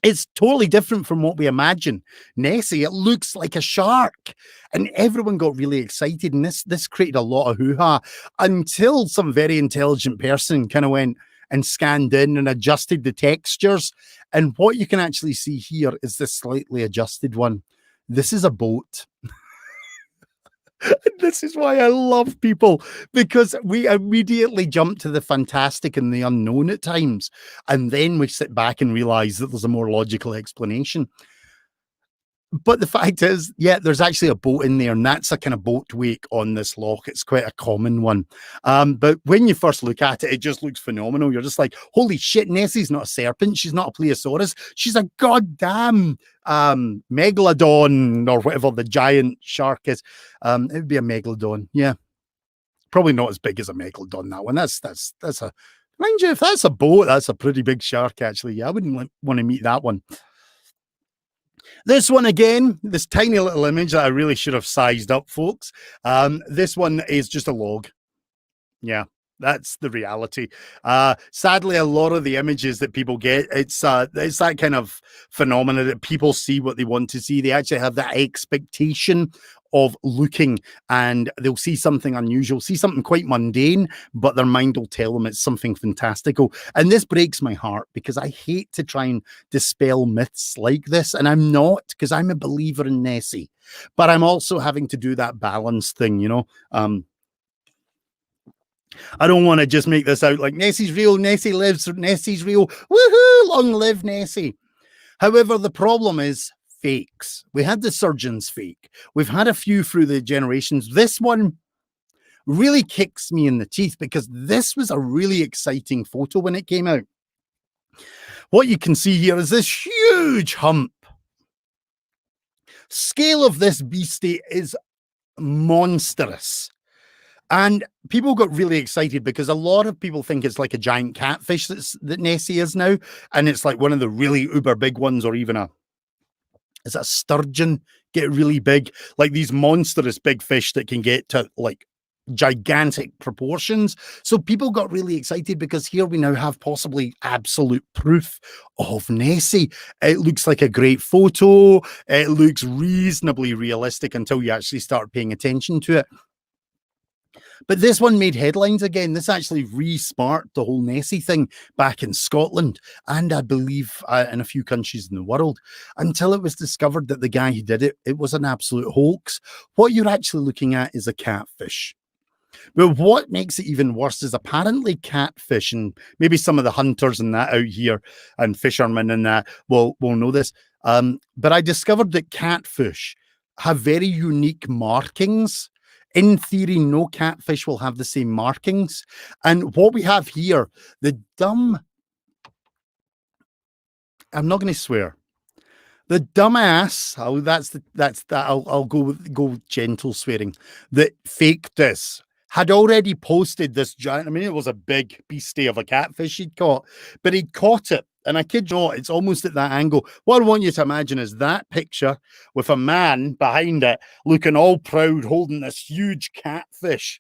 it's totally different from what we imagine. Nessie, it looks like a shark. And everyone got really excited. And this created a lot of hoo-ha until some very intelligent person kind of went and scanned in and adjusted the textures. And what you can actually see here is the slightly adjusted one. This is a boat. This is why I love people, because we immediately jump to the fantastic and the unknown at times. And then we sit back and realize that there's a more logical explanation. But the fact is, yeah, there's actually a boat in there, and that's a kind of boat wake on this loch. It's quite a common one. But when you first look at it, it just looks phenomenal. You're just like, holy shit, Nessie's not a serpent. She's not a plesiosaurus. She's a goddamn megalodon, or whatever the giant shark is. It would be a megalodon. Yeah. Probably not as big as a megalodon, that one. That's a, mind you, if that's a boat, that's a pretty big shark, actually. Yeah, I wouldn't want to meet that one. This one again, this tiny little image that I really should have sized up, folks. This one is just a log. Yeah, that's the reality. Sadly, a lot of the images that people get, it's that kind of phenomena that people see what they want to see. They actually have that expectation of looking, and they'll see something unusual, see something quite mundane, but their mind will tell them it's something fantastical. And this breaks my heart, because I hate to try and dispel myths like this, and I'm not, because I'm a believer in Nessie, but I'm also having to do that balance thing, you know. I don't want to just make this out like Nessie's real, Nessie lives, Nessie's real, woohoo, long live Nessie. However, the problem is fakes. We had the surgeon's fake. We've had a few through the generations. This one really kicks me in the teeth, because this was a really exciting photo when it came out. What you can see here is this huge hump. Scale of this beastie is monstrous. And people got really excited, because a lot of people think it's like a giant catfish that Nessie is now. And it's like one of the really uber big ones, or even is that sturgeon get really big? Like these monstrous big fish that can get to like gigantic proportions. So people got really excited, because here we now have possibly absolute proof of Nessie. It looks like a great photo. It looks reasonably realistic until you actually start paying attention to it. But this one made headlines again. This actually re-sparked the whole Nessie thing back in Scotland, and I believe in a few countries in the world, until it was discovered that the guy who did it, it was an absolute hoax. What you're actually looking at is a catfish. But what makes it even worse is apparently catfish, and maybe some of the hunters and that out here and fishermen and that will know this. But I discovered that catfish have very unique markings. In theory, no catfish will have the same markings. And what we have here, the dumb, I'm not going to swear, the dumbass, I'll go gentle swearing, that faked this, had already posted this giant, I mean, it was a big beastie of a catfish he'd caught, but he caught it. And I kid you not, it's almost at that angle. What I want you to imagine is that picture with a man behind it looking all proud, holding this huge catfish.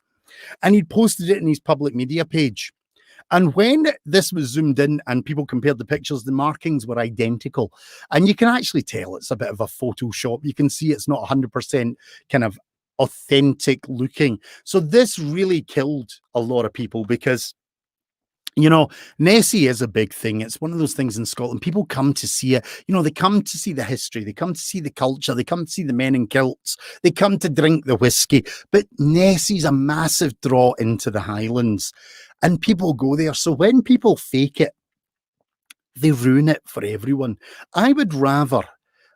And he'd posted it in his public media page. And when this was zoomed in and people compared the pictures, the markings were identical. And you can actually tell it's a bit of a Photoshop. You can see it's not 100% kind of authentic looking. So this really killed a lot of people, because You know, Nessie is a big thing. It's one of those things in Scotland. People come to see it. You know, they come to see the history. They come to see the culture. They come to see the men in kilts. They come to drink the whiskey. But Nessie's a massive draw into the Highlands. And people go there. So when people fake it, they ruin it for everyone. I would rather,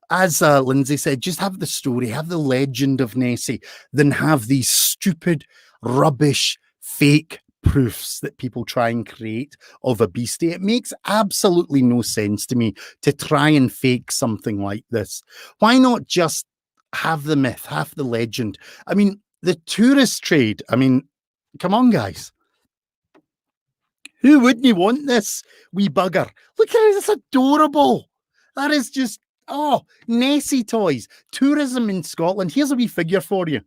as Lindsay said, just have the story, have the legend of Nessie, than have these stupid, rubbish, fake proofs that people try and create of a beastie. It makes absolutely no sense to me to try and fake something like this. Why not just have the myth, have the legend? I mean, the tourist trade, I mean, come on, guys. Who wouldn't want this wee bugger? Look at it, it's adorable. That is just, oh, Nessie toys. Tourism in Scotland. Here's a wee figure for you.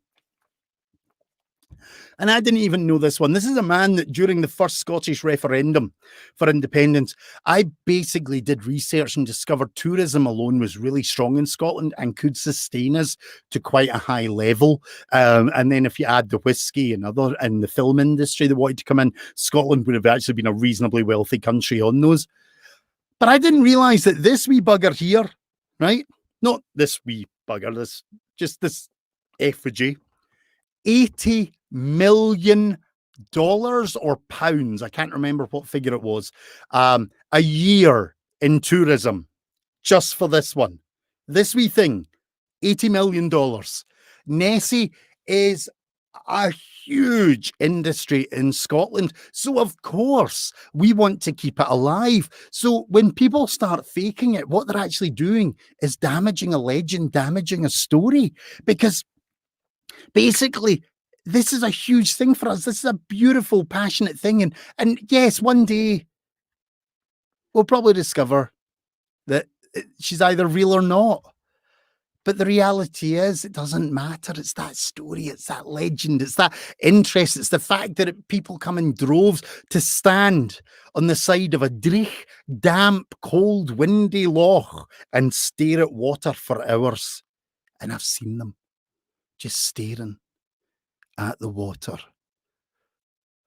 And I didn't even know this one. This is a man that during the first Scottish referendum for independence, I basically did research and discovered tourism alone was really strong in Scotland and could sustain us to quite a high level. And then if you add the whiskey and the film industry that wanted to come in, Scotland would have actually been a reasonably wealthy country on those. But I didn't realize that this wee bugger here, right? Not this wee bugger, this effigy, $80 million or pounds, I can't remember what figure it was, a year in tourism just for this one. This wee thing, $80 million. Nessie is a huge industry in Scotland. So, of course, we want to keep it alive. So, when people start faking it, what they're actually doing is damaging a legend, damaging a story, because basically, this is a huge thing for us. This is a beautiful, passionate thing. And yes, one day we'll probably discover that she's either real or not. But the reality is, it doesn't matter. It's that story, it's that legend, it's that interest, it's the fact that people come in droves to stand on the side of a dreich, damp, cold, windy loch and stare at water for hours. And I've seen them just staring at the water,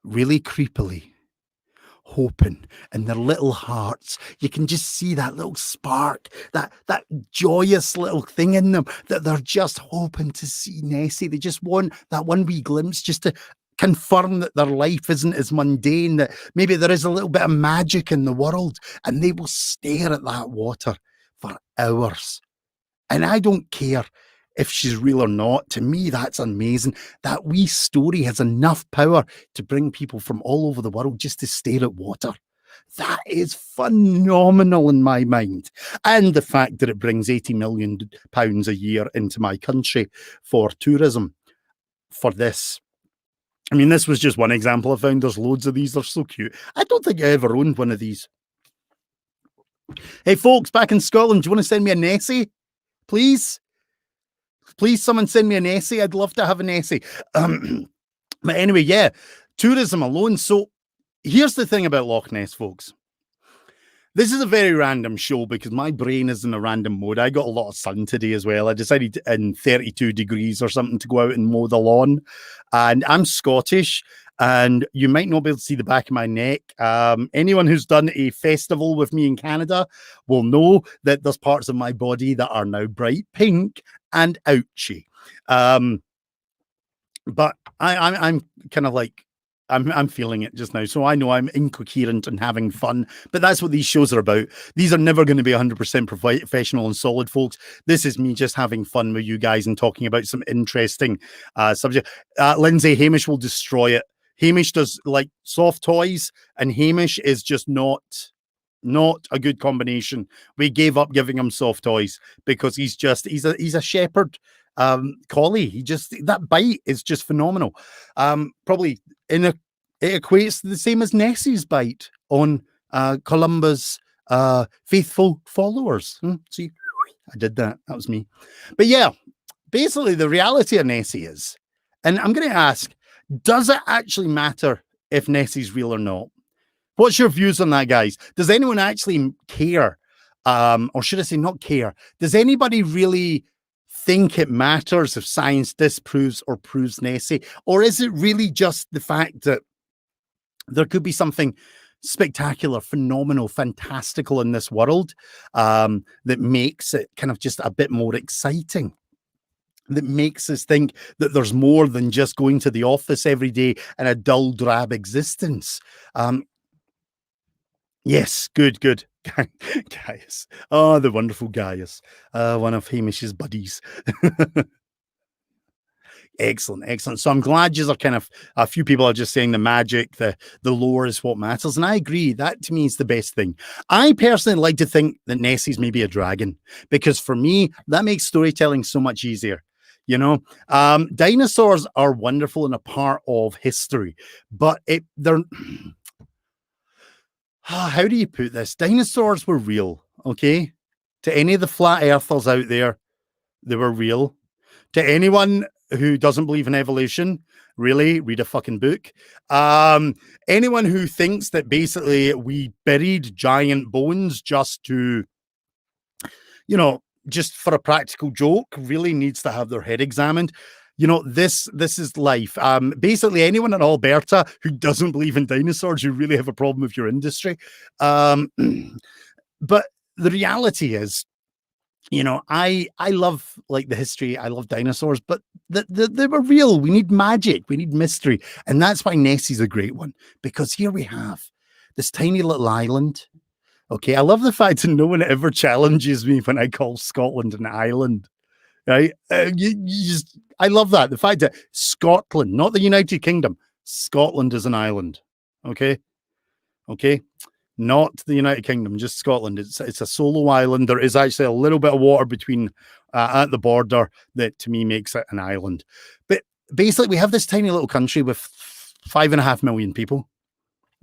really creepily, hoping in their little hearts. You can just see that little spark, that joyous little thing in them, that they're just hoping to see Nessie. They just want that one wee glimpse just to confirm that their life isn't as mundane, that maybe there is a little bit of magic in the world, and they will stare at that water for hours. And I don't care if she's real or not. To me, that's amazing. That wee story has enough power to bring people from all over the world just to stare at water. That is phenomenal in my mind. And the fact that it brings £80 million a year into my country for tourism for this. I mean, this was just one example I found. There's loads of these. They're so cute. I don't think I ever owned one of these. Hey, folks, back in Scotland, do you want to send me a Nessie? Please? Please, someone send me an essay. I'd love to have an essay. But anyway, yeah, tourism alone. So here's the thing about Loch Ness, folks. This is a very random show because my brain is in a random mode. I got a lot of sun today as well. I decided in 32 degrees or something to go out and mow the lawn. And I'm Scottish, and you might not be able to see the back of my neck. Anyone who's done a festival with me in Canada will know that there's parts of my body that are now bright pink and ouchy. But I'm kind of like, I'm feeling it just now. So I know I'm incoherent and having fun, but that's what these shows are about. These are never going to be 100% professional and solid, folks. This is me just having fun with you guys and talking about some interesting subject. Lindsay, Hamish will destroy it. Hamish does like soft toys, and Hamish is just not a good combination. We gave up giving him soft toys because he's a shepherd collie. That bite is just phenomenal. Probably it equates to the same as Nessie's bite on Columba's faithful followers. See, I did that. That was me. But yeah, basically the reality of Nessie is, and I'm going to ask, does it actually matter if Nessie's real or not? What's your views on that, guys? Does anyone actually care? Or should I say not care? Does anybody really think it matters if science disproves or proves Nessie? Or is it really just the fact that there could be something spectacular, phenomenal, fantastical in this world, that makes it kind of just a bit more exciting, that makes us think that there's more than just going to the office every day and a dull, drab existence. Yes, good, good. Gaius. Oh, the wonderful Gaius. One of Hamish's buddies. Excellent, excellent. So I'm glad you are kind of, a few people are just saying the magic, the lore is what matters. And I agree. That to me is the best thing. I personally like to think that Nessie's maybe a dragon, because for me, that makes storytelling so much easier. You know, dinosaurs are wonderful and a part of history, but they're how do you put this? Dinosaurs were real, okay? To any of the flat earthers out there, they were real. To anyone who doesn't believe in evolution, really, read a fucking book. Anyone who thinks that basically we buried giant bones just to, you know, just for a practical joke, really needs to have their head examined. You know, this is life. Basically, anyone in Alberta who doesn't believe in dinosaurs, you really have a problem with your industry. But the reality is, you know, I love like the history. I love dinosaurs, but they were real. We need magic. We need mystery. And that's why Nessie's a great one, because here we have this tiny little island. Okay, I love the fact that no one ever challenges me when I call Scotland an island. Right? I love that. The fact that Scotland, not the United Kingdom, Scotland is an island. Okay, okay, not the United Kingdom, just Scotland. It's a solo island. There is actually a little bit of water between at the border that to me makes it an island. But basically, we have this tiny little country with 5.5 million people.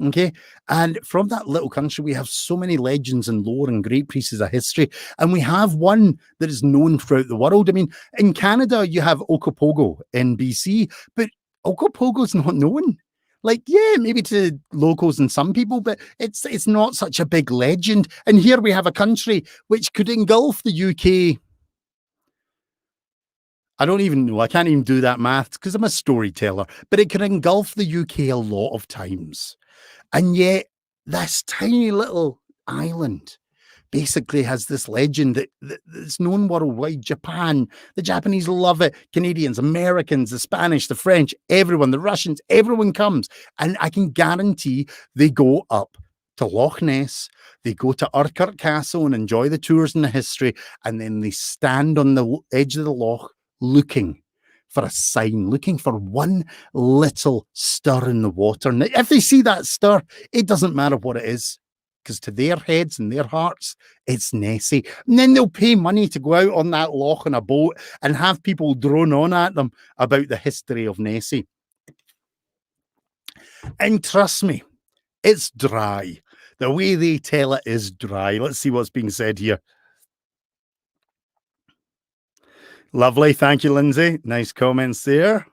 Okay. And from that little country, we have so many legends and lore and great pieces of history. And we have one that is known throughout the world. I mean, in Canada, you have Okopogo in BC, but Okopogo's not known. Like, yeah, maybe to locals and some people, but it's not such a big legend. And here we have a country which could engulf the UK. I don't even know. I can't even do that math because I'm a storyteller, but it could engulf the UK a lot of times. And yet, this tiny little island basically has this legend that's known worldwide. Japan, the Japanese love it. Canadians, Americans, the Spanish, the French, everyone, the Russians, everyone comes. And I can guarantee they go up to Loch Ness, they go to Urquhart Castle and enjoy the tours and the history, and then they stand on the edge of the loch looking for a sign, looking for one little stir in the water. And if they see that stir, it doesn't matter what it is, because to their heads and their hearts, it's Nessie. And then they'll pay money to go out on that loch on a boat and have people drone on at them about the history of Nessie. And trust me, it's dry. The way they tell it is dry. Let's see what's being said here. Lovely. Thank you, Lindsay. Nice comments there.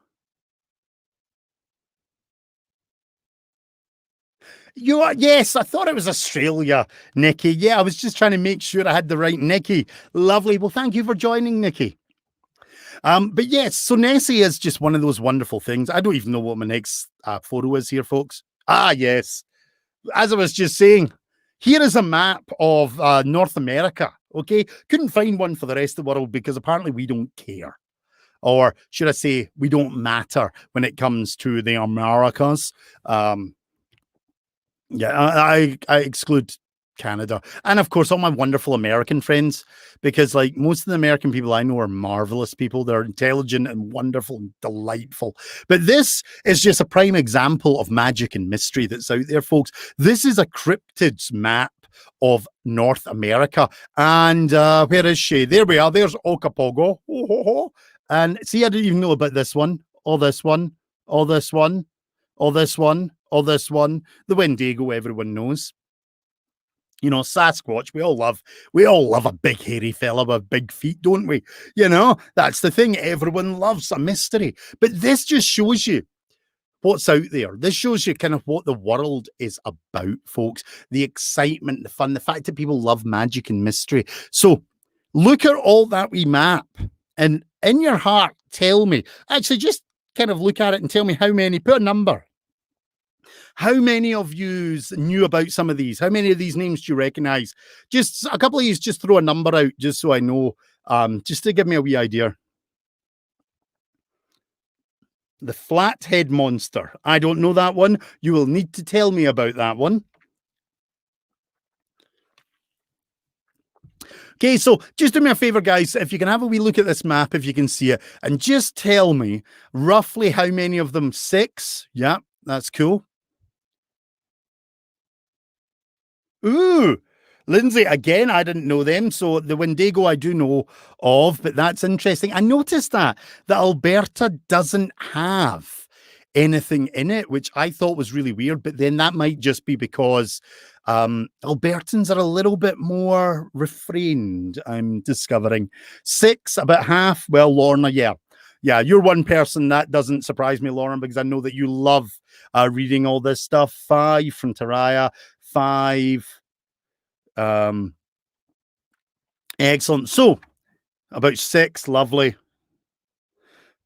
You are, yes, I thought it was Australia, Nikki. Yeah, I was just trying to make sure I had the right Nikki. Lovely. Well, thank you for joining, Nikki. But yes, so Nessie is just one of those wonderful things. I don't even know what my next photo is here, folks. Ah, yes. As I was just saying, here is a map of North America. Okay, couldn't find one for the rest of the world because apparently we don't care. Or should I say, we don't matter when it comes to the Americas. Yeah, I exclude Canada. And of course, all my wonderful American friends, because like most of the American people I know are marvelous people. They're intelligent and wonderful and delightful. But this is just a prime example of magic and mystery that's out there, folks. This is a cryptids map of North America. And where is she? There we are. There's Okopogo. And see, I didn't even know about this one, or this one, or this one, or this one, or this one. The Wendigo, everyone knows. You know, Sasquatch, we all love a big hairy fella with big feet, don't we? You know, that's the thing. Everyone loves a mystery. But this just shows you what's out there. This shows you kind of what the world is about, folks. The excitement, the fun, the fact that people love magic and mystery. So look at all that we map. And in your heart, tell me. Actually, just kind of look at it and tell me how many. Put a number. How many of you knew about some of these? How many of these names do you recognize? Just a couple of you, just throw a number out just so I know, just to give me a wee idea. The Flathead Monster. I don't know that one. You will need to tell me about that one. Okay, so just do me a favor, guys. If you can have a wee look at this map, if you can see it, and just tell me roughly how many of them. 6. Yeah, that's cool. Ooh, Lindsay, again, I didn't know them. So the Wendigo I do know of, but that's interesting. I noticed that Alberta doesn't have anything in it, which I thought was really weird. But then that might just be because Albertans are a little bit more refrained, I'm discovering. 6, about half. Well, Lorna, yeah. Yeah, you're one person. That doesn't surprise me, Lauren, because I know that you love reading all this stuff. 5 from Taraya. 5. Excellent. So about 6, lovely.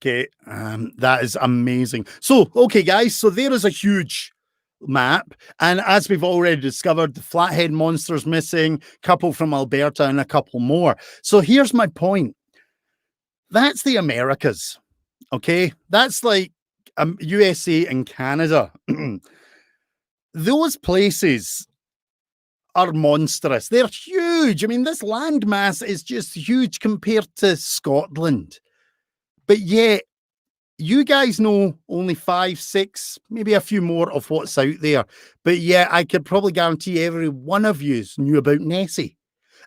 Okay, that is amazing. So, okay, guys, so there is a huge map, and as we've already discovered, the Flathead Monster's missing, couple from Alberta, and a couple more. So here's my point. That's the Americas, okay? That's like USA and Canada. Those places are monstrous. They're huge. I mean, this landmass is just huge compared to Scotland. But yet, you guys know only 5, 6, maybe a few more of what's out there. But yeah, I could probably guarantee every one of you knew about Nessie.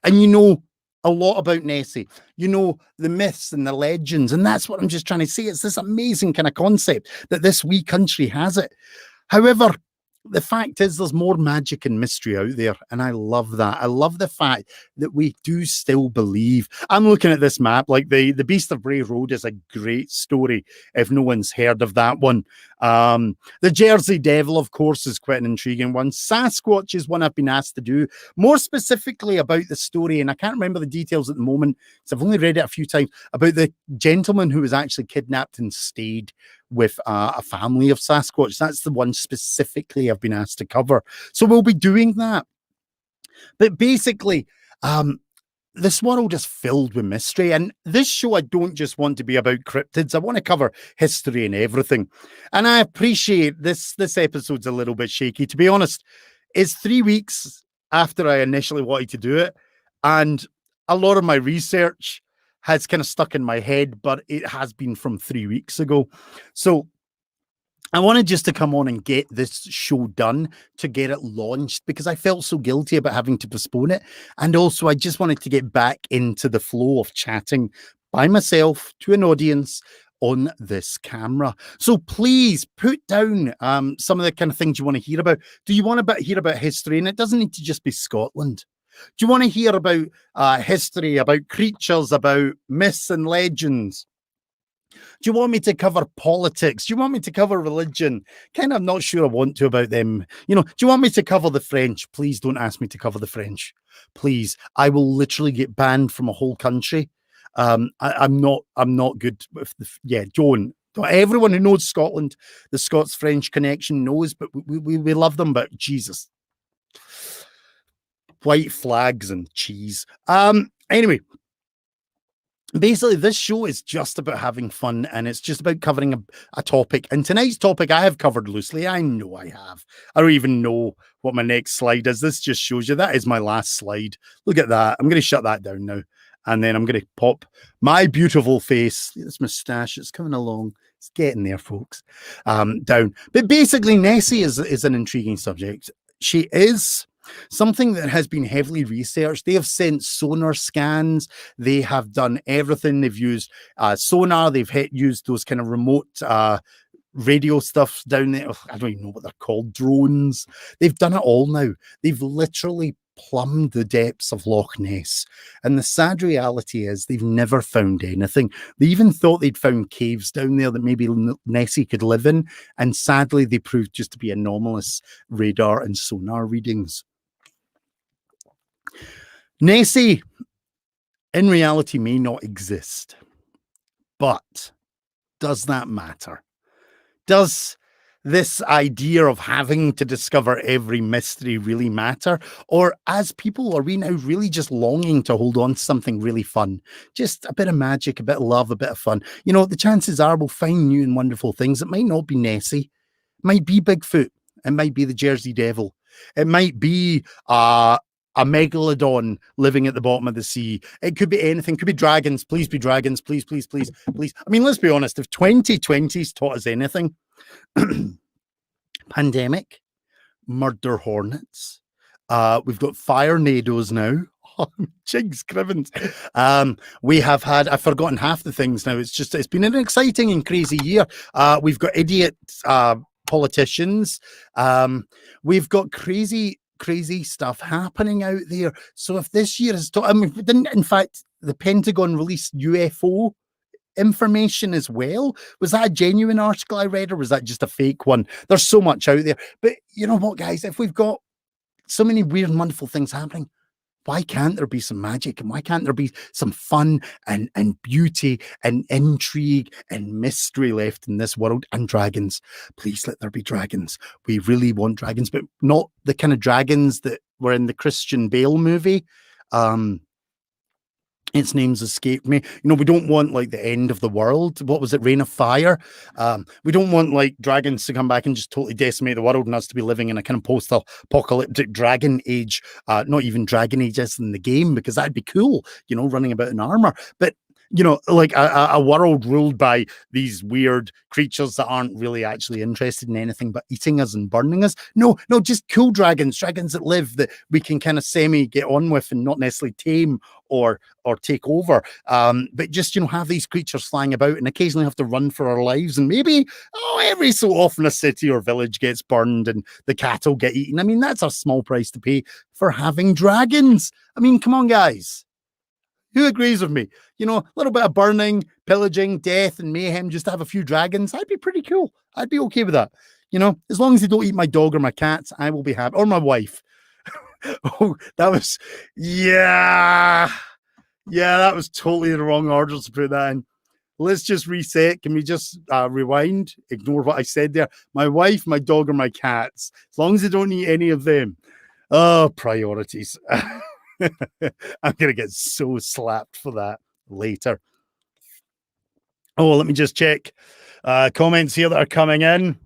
And you know a lot about Nessie. You know the myths and the legends. And that's what I'm just trying to say. It's this amazing kind of concept that this wee country has it. However, the fact is there's more magic and mystery out there, and I love that. I love the fact that we do still believe. I'm looking at this map, like the Beast of Bray Road is a great story if no one's heard of that one. The Jersey Devil, of course, is quite an intriguing one. Sasquatch is one I've been asked to do, more specifically about the story, and I can't remember the details at the moment, because I've only read it a few times, about the gentleman who was actually kidnapped and stayed with a family of Sasquatch. That's the one specifically I've been asked to cover. So we'll be doing that. But basically, this world is filled with mystery. And this show, I don't just want to be about cryptids. I want to cover history and everything. And I appreciate this. This episode's a little bit shaky. To be honest, it's 3 weeks after I initially wanted to do it. And a lot of my research has kind of stuck in my head, but it has been from 3 weeks ago. So I wanted just to come on and get this show done, to get it launched, because I felt so guilty about having to postpone it. And also, I just wanted to get back into the flow of chatting by myself to an audience on this camera. So please put down some of the kind of things you want to hear about. Do you want to hear about history? And it doesn't need to just be Scotland. Do you want to hear about history, about creatures, about myths and legends? Do you want me to cover politics? Do you want me to cover religion? Kind of not sure I want to about them. You know, do you want me to cover the French? Please don't ask me to cover the French. Please. I will literally get banned from a whole country. I'm not good with don't. Everyone who knows Scotland, the Scots-French connection knows, but we love them, but Jesus. White flags and cheese. Anyway, basically, this show is just about having fun, and it's just about covering a topic. And tonight's topic I have covered loosely. I know I have. I don't even know what my next slide is. This just shows you that is my last slide. Look at that. I'm going to shut that down now. And then I'm going to pop my beautiful face. This moustache, it's coming along. It's getting there, folks. Down. But basically, Nessie is an intriguing subject. She is something that has been heavily researched. They have sent sonar scans. They have done everything. They've used sonar. They've used those kind of remote radio stuff down there. I don't even know what they're called. Drones. They've done it all now. They've literally plumbed the depths of Loch Ness. And the sad reality is they've never found anything. They even thought they'd found caves down there that maybe Nessie could live in. And sadly, they proved just to be anomalous radar and sonar readings. Nessie, in reality, may not exist. But does that matter? Does this idea of having to discover every mystery really matter? Or as people, are we now really just longing to hold on to something really fun? Just a bit of magic, a bit of love, a bit of fun. You know, the chances are we'll find new and wonderful things. It might not be Nessie, it might be Bigfoot, it might be the Jersey Devil, it might be a megalodon living at the bottom of the sea. It could be anything. It could be dragons. Please be dragons. Please, please, please, please. I mean, let's be honest. If 2020's taught us anything, pandemic, murder hornets. We've got fire nados now. Jigs Crivens. We have had, I've forgotten half the things now. It's been an exciting and crazy year. We've got idiot politicians. We've got crazy stuff happening out there. So if this year is, in fact, the Pentagon released UFO information as well. Was that a genuine article I read, or was that just a fake one? There's so much out there. But you know what, guys? If we've got so many weird and wonderful things happening, why can't there be some magic, and why can't there be some fun and beauty and intrigue and mystery left in this world? And dragons, please let there be dragons. We really want dragons, but not the kind of dragons that were in the Christian Bale movie. Its name's escaped me. You know, we don't want like the end of the world. What was it? Rain of Fire. We don't want like dragons to come back and just totally decimate the world and us to be living in a kind of post-apocalyptic dragon age. Not even dragon age as in the game, because that'd be cool, you know, running about in armor. But you know, like a world ruled by these weird creatures that aren't really actually interested in anything but eating us and burning us. No, just cool dragons that live, that we can kind of semi get on with and not necessarily tame or take over. But just, you know, have these creatures flying about and occasionally have to run for our lives. And maybe, every so often a city or village gets burned and the cattle get eaten. I mean, that's a small price to pay for having dragons. I mean, come on, guys. Who agrees with me? You know, a little bit of burning, pillaging, death, and mayhem just to have a few dragons. I'd be pretty cool. I'd be okay with that. You know, as long as they don't eat my dog or my cats, I will be happy. Or my wife. Oh, that was, yeah, that was totally the wrong order to put that in. Let's just reset. Can we just rewind? Ignore what I said there. My wife, my dog, or my cats. As long as they don't eat any of them. Oh, priorities. I'm going to get so slapped for that later. Oh, let me just check comments here that are coming in.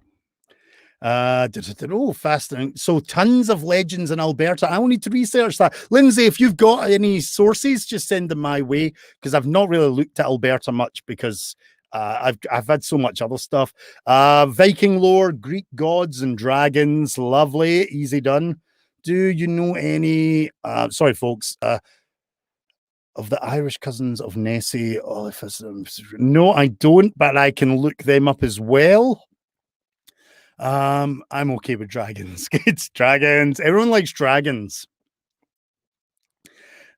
Oh, fascinating. So tons of legends in Alberta. I will need to research that. Lindsay, if you've got any sources, just send them my way, because I've not really looked at Alberta much, because I've had so much other stuff. Viking lore, Greek gods and dragons. Lovely. Easy done. Do you know any, sorry, folks, of the Irish cousins of Nessie? Oh, no, I don't, but I can look them up as well. I'm okay with dragons. It's dragons. Everyone likes dragons.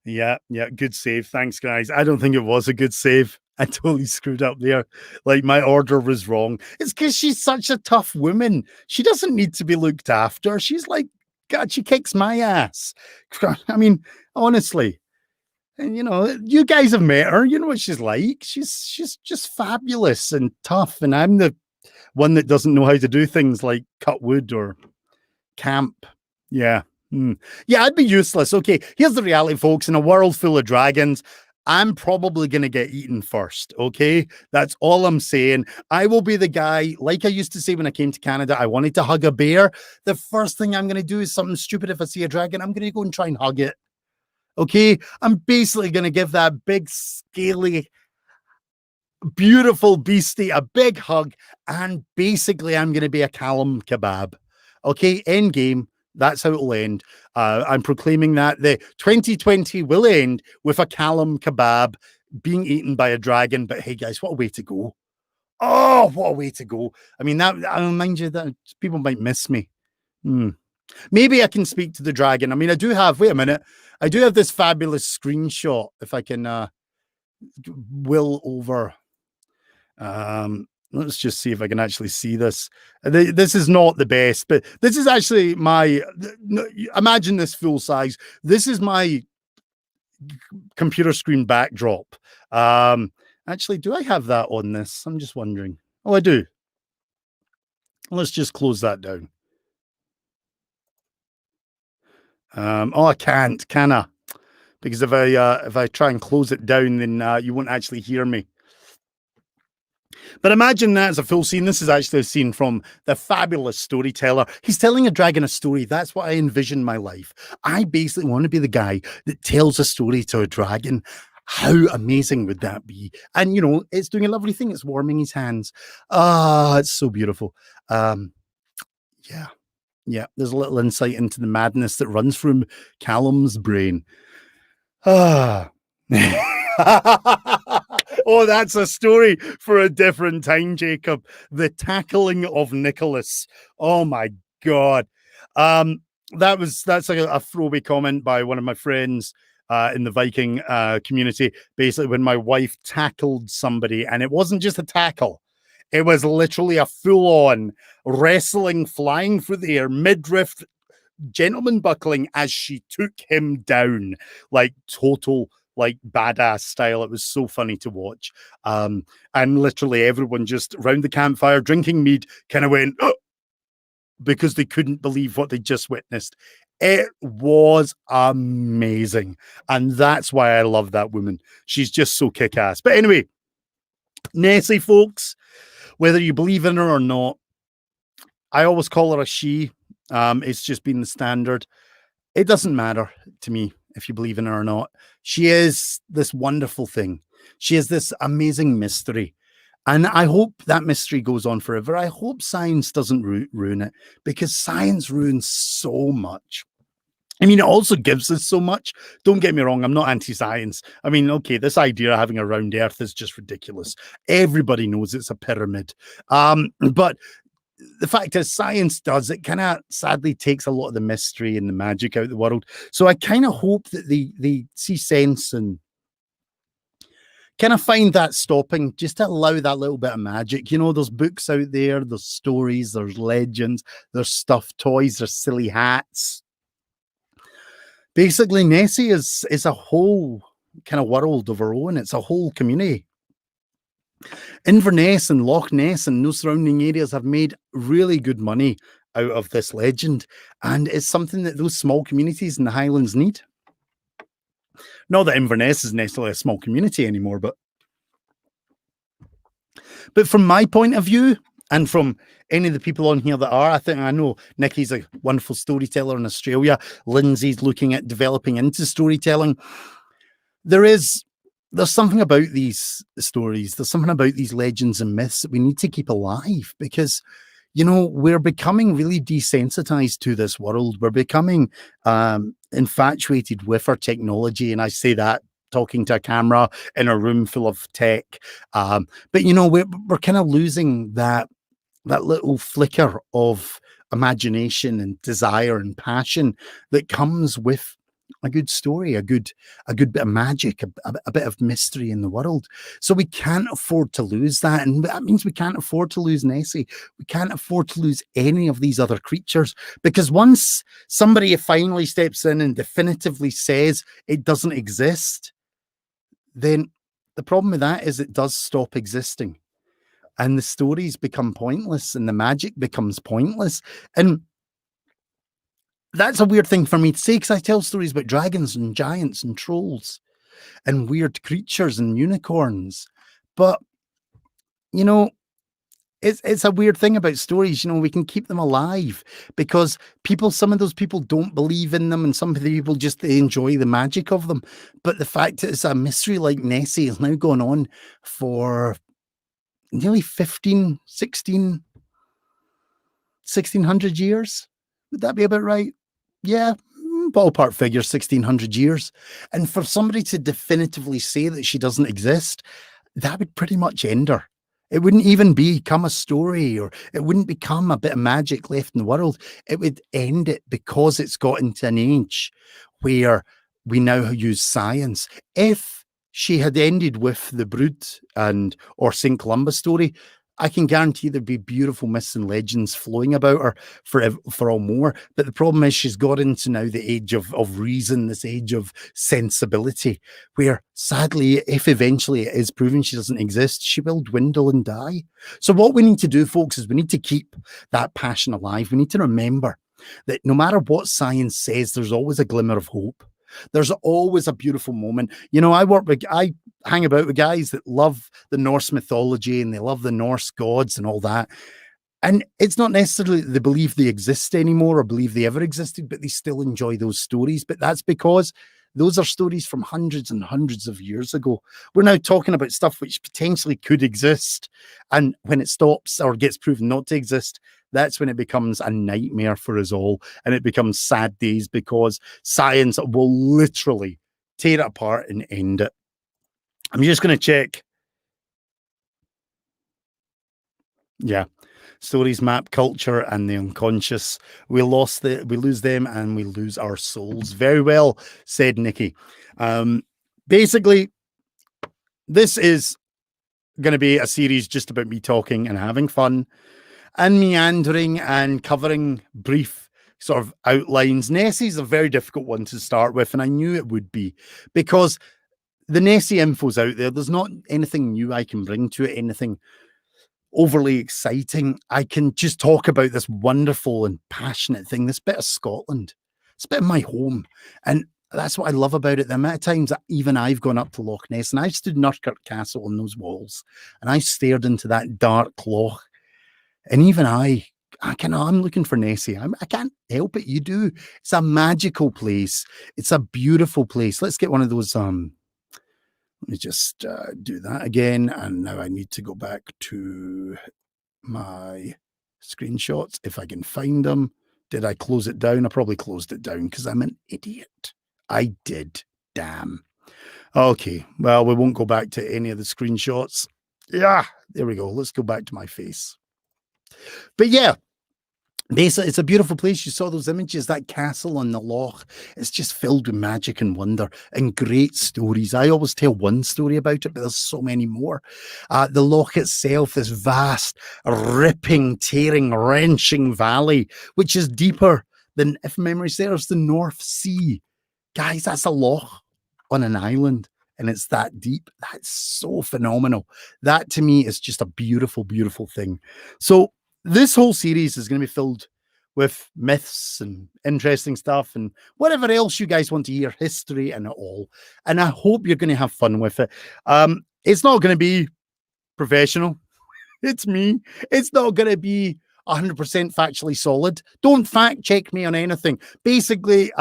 Yeah, good save. Thanks, guys. I don't think it was a good save. I totally screwed up there. Like, my order was wrong. It's because she's such a tough woman. She doesn't need to be looked after. She's like, God, she kicks my ass. I mean, honestly. And you know, you guys have met her. You know what she's like. She's just fabulous and tough. And I'm the one that doesn't know how to do things like cut wood or camp. Yeah. Yeah, I'd be useless. Okay, here's the reality, folks. In a world full of dragons, I'm probably going to get eaten first, okay? That's all I'm saying. I will be the guy, like I used to say when I came to Canada, I wanted to hug a bear. The first thing I'm going to do is something stupid. If I see a dragon, I'm going to go and try and hug it, okay? I'm basically going to give that big, scaly, beautiful beastie a big hug, and basically I'm going to be a Calum kebab, okay? End game. That's how it'll end. I'm proclaiming that the 2020 will end with a Calum kebab being eaten by a dragon. But hey, guys, what a way to go. Oh, what a way to go. I mean, that, I'll remind you that people might miss me. Maybe I can speak to the dragon. I mean, I do have, wait a minute. I do have this fabulous screenshot. If I can will over. Let's just see if I can actually see this. This is not the best, but this is actually my, imagine this full size. This is my computer screen backdrop. Actually, do I have that on this? I'm just wondering. Oh, I do. Let's just close that down. Oh, I can't, can I? Because if I try and close it down, then you won't actually hear me. But imagine that as a full scene. This is actually a scene from the fabulous storyteller. He's telling a dragon a story. That's what I envision my life. I basically want to be the guy that tells a story to a dragon. How amazing would that be? And you know, it's doing a lovely thing. It's warming his hands. Ah, it's so beautiful. Um, yeah, yeah. There's a little insight into the madness that runs from Calum's brain. Ah. Oh, that's a story for a different time, Jacob. The tackling of Nicholas. Oh my God. Um, that's a throwaway comment by one of my friends in the Viking community. Basically, when my wife tackled somebody, and it wasn't just a tackle, it was literally a full-on wrestling, flying through the air, midriff gentleman buckling as she took him down, like total like badass style. It was so funny to watch. And literally everyone just around the campfire drinking mead kind of went, oh, because they couldn't believe what they just witnessed. It was amazing. And that's why I love that woman. She's just so kick-ass. But anyway, Nessie, folks, whether you believe in her or not, I always call her a she. It's just been the standard. It doesn't matter to me if you believe in her or not. She is this wonderful thing. She is this amazing mystery. And I hope that mystery goes on forever. I hope science doesn't ruin it, because science ruins so much. I mean, it also gives us so much. Don't get me wrong, I'm not anti-science. I mean, okay, this idea of having a round earth is just ridiculous. Everybody knows it's a pyramid. But the fact is, science does it kind of sadly takes a lot of the mystery and the magic out of the world. So I kind of hope that they see sense and kind of find that stopping, just to allow that little bit of magic. You know, there's books out there, there's stories, there's legends, there's stuffed toys, there's silly hats. Basically, Nessie is a whole kind of world of her own. It's a whole community. Inverness and Loch Ness and those surrounding areas have made really good money out of this legend, and it's something that those small communities in the Highlands need. Not that Inverness is necessarily a small community anymore, but from my point of view, and from any of the people on here that are, I think I know Nikki's a wonderful storyteller in Australia. Lindsay's looking at developing into storytelling. There's something about these stories. There's something about these legends and myths that we need to keep alive, because, you know, we're becoming really desensitized to this world. We're becoming infatuated with our technology. And I say that talking to a camera in a room full of tech. But, you know, we're kind of losing that little flicker of imagination and desire and passion that comes with a good story, a good bit of magic, a bit of mystery in the world. So we can't afford to lose that. And that means we can't afford to lose Nessie. We can't afford to lose any of these other creatures, because once somebody finally steps in and definitively says it doesn't exist, then the problem with that is it does stop existing. And the stories become pointless and the magic becomes pointless. And that's a weird thing for me to say, because I tell stories about dragons and giants and trolls and weird creatures and unicorns. But, you know, it's a weird thing about stories. You know, we can keep them alive because some of those people don't believe in them, and some of the people just they enjoy the magic of them. But the fact that it's a mystery like Nessie is now going on for nearly 1600 years. Would that be about right? Yeah, ballpark figure, 1600 years. And for somebody to definitively say that she doesn't exist, that would pretty much end her. It wouldn't even become a story, or it wouldn't become a bit of magic left in the world. It would end it, because it's got into an age where we now use science. If she had ended with the Brood or St. Columba story, I can guarantee there'd be beautiful myths and legends flowing about her for all more. But the problem is she's got into now the age of reason, this age of sensibility, where sadly, if eventually it is proven she doesn't exist, she will dwindle and die. So what we need to do, folks, is we need to keep that passion alive. We need to remember that no matter what science says, there's always a glimmer of hope. There's always a beautiful moment. You know, I hang about with guys that love the Norse mythology and they love the Norse gods and all that. And it's not necessarily that they believe they exist anymore or believe they ever existed, but they still enjoy those stories. But that's because those are stories from hundreds and hundreds of years ago. We're now talking about stuff which potentially could exist. And when it stops or gets proven not to exist, that's when it becomes a nightmare for us all. And it becomes sad days because science will literally tear it apart and end it. I'm just going to check. Yeah. Stories map culture and the unconscious. We lose them and we lose our souls. Very well said, Nikki. Basically, this is going to be a series just about me talking and having fun and meandering and covering brief sort of outlines. Nessie's a very difficult one to start with, and I knew it would be because the Nessie info's out there. There's not anything new I can bring to it, anything overly exciting. I can just talk about this wonderful and passionate thing, this bit of Scotland. It's a bit of my home. And that's what I love about it. The amount of times that even I've gone up to Loch Ness and I've stood Nurkirk Castle on those walls and I stared into that dark loch. And even I'm looking for Nessie. I can't help it. You do. It's a magical place. It's a beautiful place. Let's get one of those. Let me just do that again. And now I need to go back to my screenshots if I can find them. Did I close it down? I probably closed it down because I'm an idiot. I did. Damn. Okay. Well, we won't go back to any of the screenshots. Yeah, there we go. Let's go back to my face. But yeah, basically, it's a beautiful place. You saw those images, that castle on the loch. It's just filled with magic and wonder and great stories. I always tell one story about it, but there's so many more. The loch itself, this vast, ripping, tearing, wrenching valley, which is deeper than, if memory serves, the North Sea. Guys, that's a loch on an island. And it's that deep. That's so phenomenal. That to me is just a beautiful, beautiful thing. So this whole series is going to be filled with myths and interesting stuff and whatever else you guys want to hear, history and it all. And I hope you're going to have fun with it. It's not going to be professional. It's me. It's not going to be 100% factually solid. Don't fact check me on anything. Basically,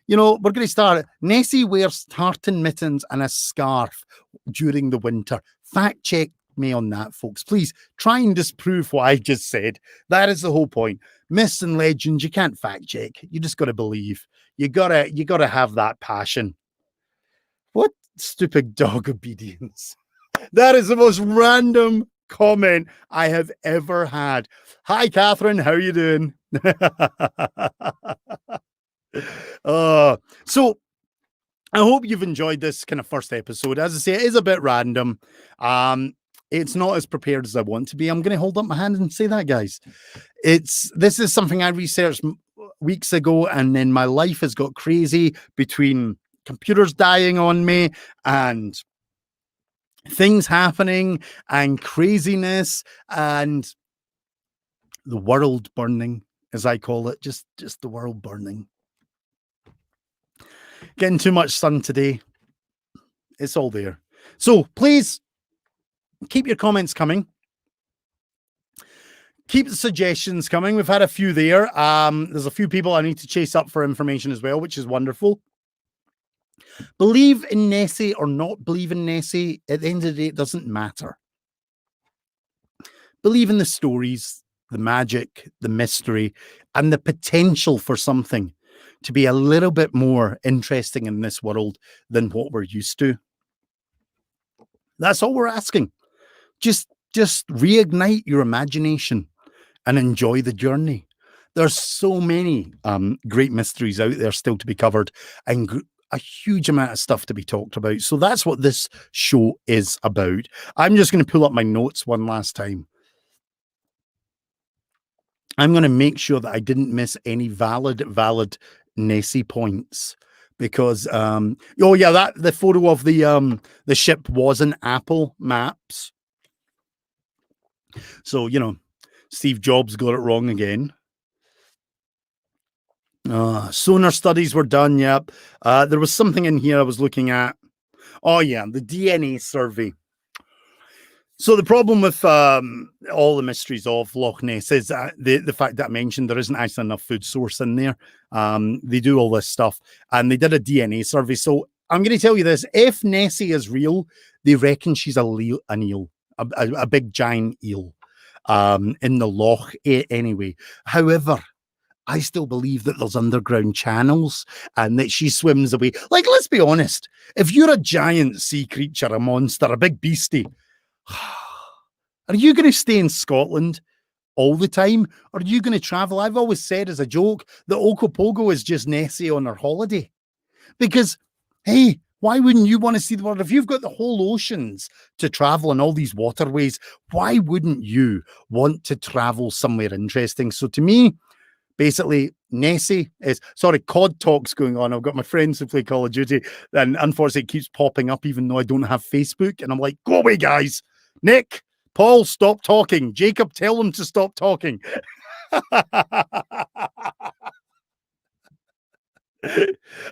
you know, we're going to start. Nessie wears tartan mittens and a scarf during the winter. Fact check me on that, folks. Please try and disprove what I just said. That is the whole point. Myths and legends, you can't fact check. You just got to believe. You gotta have that passion. What stupid dog obedience? That is the most random comment I have ever had. Hi, Catherine. How are you doing? So I hope you've enjoyed this kind of first episode. As I say, it is a bit random. It's not as prepared as I want to be. I'm going to hold up my hand and say that, guys. This is something I researched weeks ago, and then my life has got crazy between computers dying on me and things happening and craziness and the world burning, as I call it, just the world burning. Getting too much sun today. It's all there. So please keep your comments coming. Keep the suggestions coming. We've had a few there. There's a few people I need to chase up for information as well, which is wonderful. Believe in Nessie or not believe in Nessie, at the end of the day, it doesn't matter. Believe in the stories, the magic, the mystery, and the potential for something to be a little bit more interesting in this world than what we're used to. That's all we're asking. Just reignite your imagination and enjoy the journey. There's so many great mysteries out there still to be covered and a huge amount of stuff to be talked about. So that's what this show is about. I'm just going to pull up my notes one last time. I'm going to make sure that I didn't miss any valid Nessie points because oh yeah, that the photo of the ship was an Apple Maps. So, you know, Steve Jobs got it wrong again. Sonar studies were done, yep. There was something in here I was looking at. Oh yeah, the DNA survey. So the problem with all the mysteries of Loch Ness is the fact that I mentioned there isn't actually enough food source in there. They do all this stuff, and they did a DNA survey. So I'm going to tell you this: if Nessie is real, they reckon she's an eel, a big giant eel, in the loch anyway. However, I still believe that there's underground channels and that she swims away. Like, let's be honest: if you're a giant sea creature, a monster, a big beastie, are you going to stay in Scotland all the time? Or are you going to travel? I've always said as a joke that Okopogo is just Nessie on her holiday. Because, hey, why wouldn't you want to see the world? If you've got the whole oceans to travel and all these waterways, why wouldn't you want to travel somewhere interesting? So to me, basically, Nessie is, sorry, COD talk's going on. I've got my friends who play Call of Duty, and unfortunately it keeps popping up even though I don't have Facebook. And I'm like, go away, guys. Nick, Paul, stop talking. Jacob, tell them to stop talking.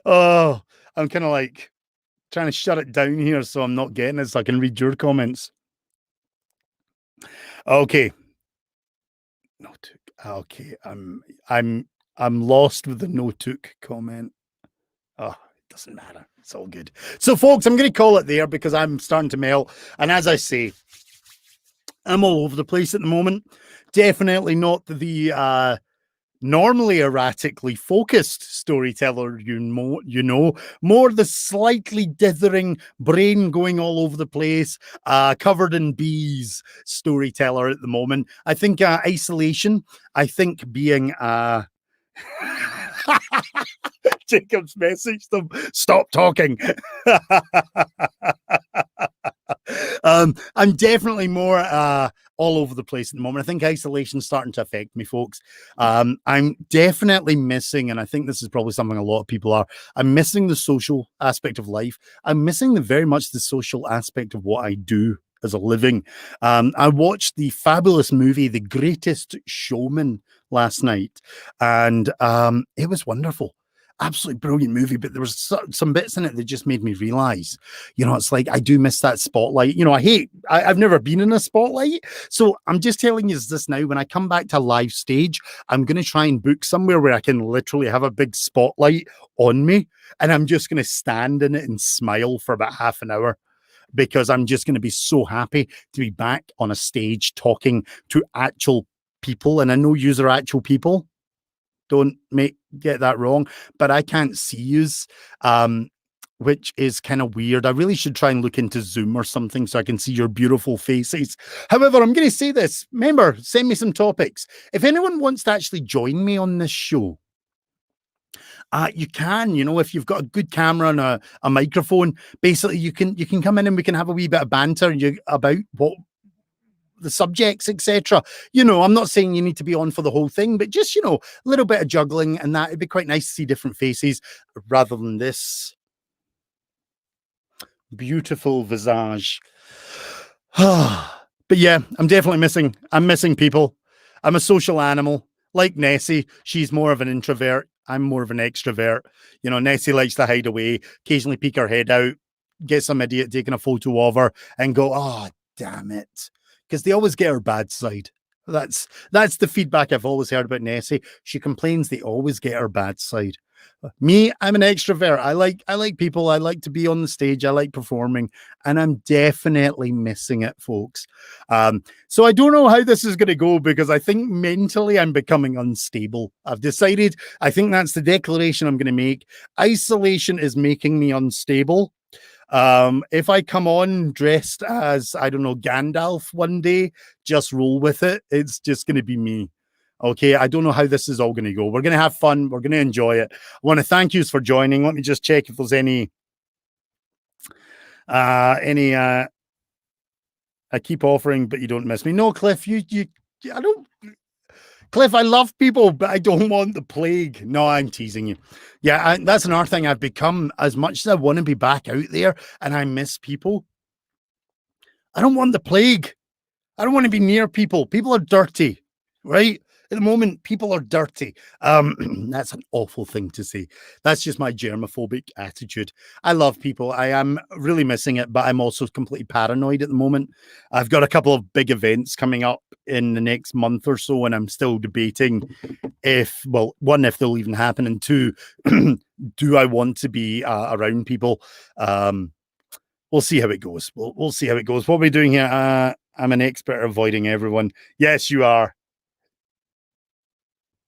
Oh, I'm kind of like trying to shut it down here so I'm not getting it so I can read your comments. Okay. No took. Okay, I'm lost with the no took comment. Oh, it doesn't matter. It's all good. So, folks, I'm going to call it there because I'm starting to melt. And as I say, I'm all over the place at the moment. Definitely not the normally erratically focused storyteller, more the slightly dithering brain going all over the place, covered in bees storyteller at the moment. I think isolation, I think being Jacob's message them, stop talking. I'm definitely more all over the place at the moment. I think isolation's starting to affect me, folks. I'm definitely missing, and I think this is probably something a lot of people are, I'm missing the social aspect of life. I'm missing very much the social aspect of what I do as a living. I watched the fabulous movie, The Greatest Showman, last night, and it was wonderful. Absolutely brilliant movie, but there was some bits in it that just made me realize, it's like I do miss that spotlight. I've never been in a spotlight, so I'm just telling you this now. When I come back to live stage, I'm going to try and book somewhere where I can literally have a big spotlight on me, and I'm just going to stand in it and smile for about half an hour because I'm just going to be so happy to be back on a stage talking to actual people. And I know yous are actual people. Don't get that wrong, but I can't see yous, which is kind of weird. I really should try and look into Zoom or something so I can see your beautiful faces. However, I'm going to say this. Remember, send me some topics. If anyone wants to actually join me on this show, you can, if you've got a good camera and a microphone, basically you can come in and we can have a wee bit of banter about what the subjects, etc. I'm not saying you need to be on for the whole thing, but just, a little bit of juggling and that. It'd be quite nice to see different faces rather than this beautiful visage. But yeah, I'm missing people. I'm a social animal. Like Nessie, she's more of an introvert. I'm more of an extrovert. Nessie likes to hide away, occasionally peek her head out, get some idiot taking a photo of her and go, oh, damn it. Because they always get her bad side. That's the feedback I've always heard about Nessie. She complains they always get her bad side. Me, I'm an extrovert. I like people. I like to be on the stage. I like performing, and I'm definitely missing it, folks. So I don't know how this is going to go because I think mentally I'm becoming unstable. I've decided. I think that's the declaration I'm going to make. Isolation is making me unstable. If I come on dressed as, I don't know, Gandalf one day, just roll with it. It's just going to be me. Okay, I don't know how this is all going to go. We're going to have fun. We're going to enjoy it. I want to thank you for joining. Let me just check if there's any. I keep offering, but you don't miss me. No, Cliff, I don't. Cliff, I love people, but I don't want the plague. No, I'm teasing you. Yeah, that's another thing I've become. As much as I want to be back out there and I miss people, I don't want the plague. I don't want to be near people. People are dirty, right? At the moment, people are dirty. That's an awful thing to say. That's just my germophobic attitude. I love people. I am really missing it, but I'm also completely paranoid at the moment. I've got a couple of big events coming up in the next month or so, and I'm still debating if, well, one, if they'll even happen, and two, do I want to be around people? We'll see how it goes. We'll see how it goes. What are we doing here? I'm an expert at avoiding everyone. Yes, you are.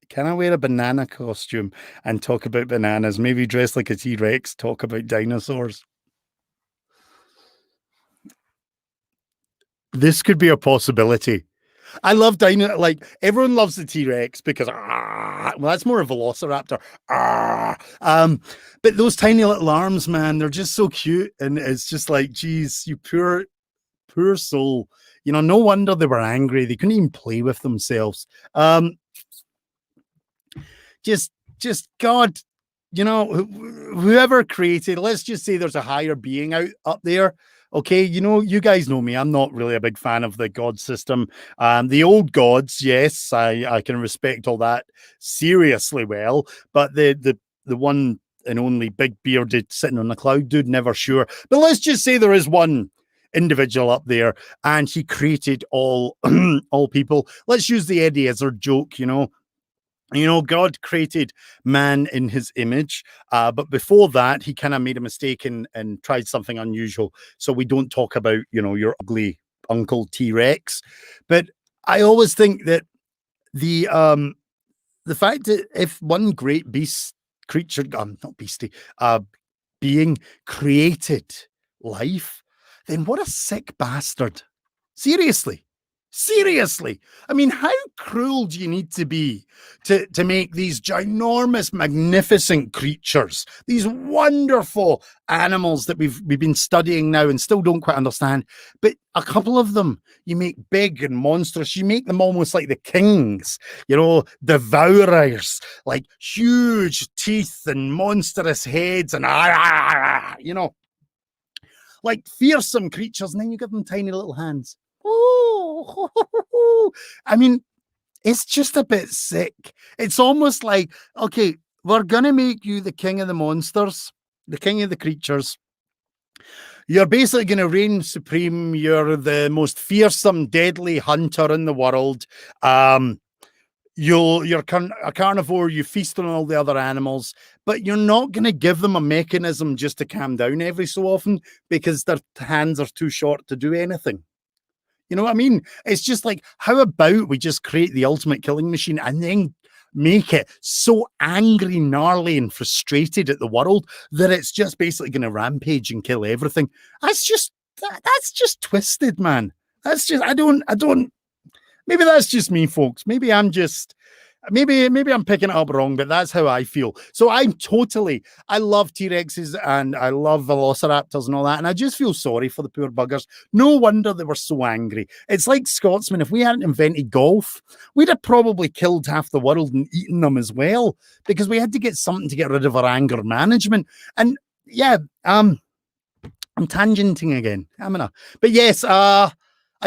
Can I wear a banana costume and talk about bananas? Maybe dress like a T-Rex, talk about dinosaurs. This could be a possibility. I love like everyone loves the T-Rex because well, that's more a velociraptor. But those tiny little arms, man, they're just so cute, and it's just like, geez, you poor soul. You know, no wonder they were angry. They couldn't even play with themselves. Just God, you know, whoever created, let's just say there's a higher being up there. Okay, you know, you guys know me. I'm not really a big fan of the god system. The old gods, yes, I can respect all that seriously well, but the one and only big bearded sitting on the cloud dude, never sure. But let's just say there is one individual up there, and he created all all people. Let's use the Eddie as our joke, you know. You know, God created man in his image, but before that, he kind of made a mistake and tried something unusual. So we don't talk about, you know, your ugly Uncle T-Rex. But I always think that the fact that if one great beast creature, not beastie, being created life, then what a sick bastard. Seriously. Seriously. I mean, how cruel do you need to be to make these ginormous, magnificent creatures, these wonderful animals that we've been studying now and still don't quite understand? But a couple of them you make big and monstrous. You make them almost like the kings, you know, devourers, like huge teeth and monstrous heads and you know, like fearsome creatures, and then you give them tiny little hands. Oh, I mean, it's just a bit sick. It's almost like, okay, we're gonna make you the king of the monsters, the king of the creatures. You're basically going to reign supreme. You're the most fearsome, deadly hunter in the world. You're a carnivore. You feast on all the other animals, but you're not going to give them a mechanism just to calm down every so often because their hands are too short to do anything. You know what I mean? It's just like, how about we just create the ultimate killing machine and then make it so angry, gnarly, and frustrated at the world that it's just basically going to rampage and kill everything. That's just twisted, man. That's just, I don't, maybe that's just me, folks. Maybe I'm picking it up wrong, but that's how I feel. So I love T-Rexes and I love velociraptors and all that. And I just feel sorry for the poor buggers. No wonder they were so angry. It's like Scotsmen. If we hadn't invented golf, we'd have probably killed half the world and eaten them as well, because we had to get something to get rid of our anger management. And yeah, I'm tangenting again. But yes, I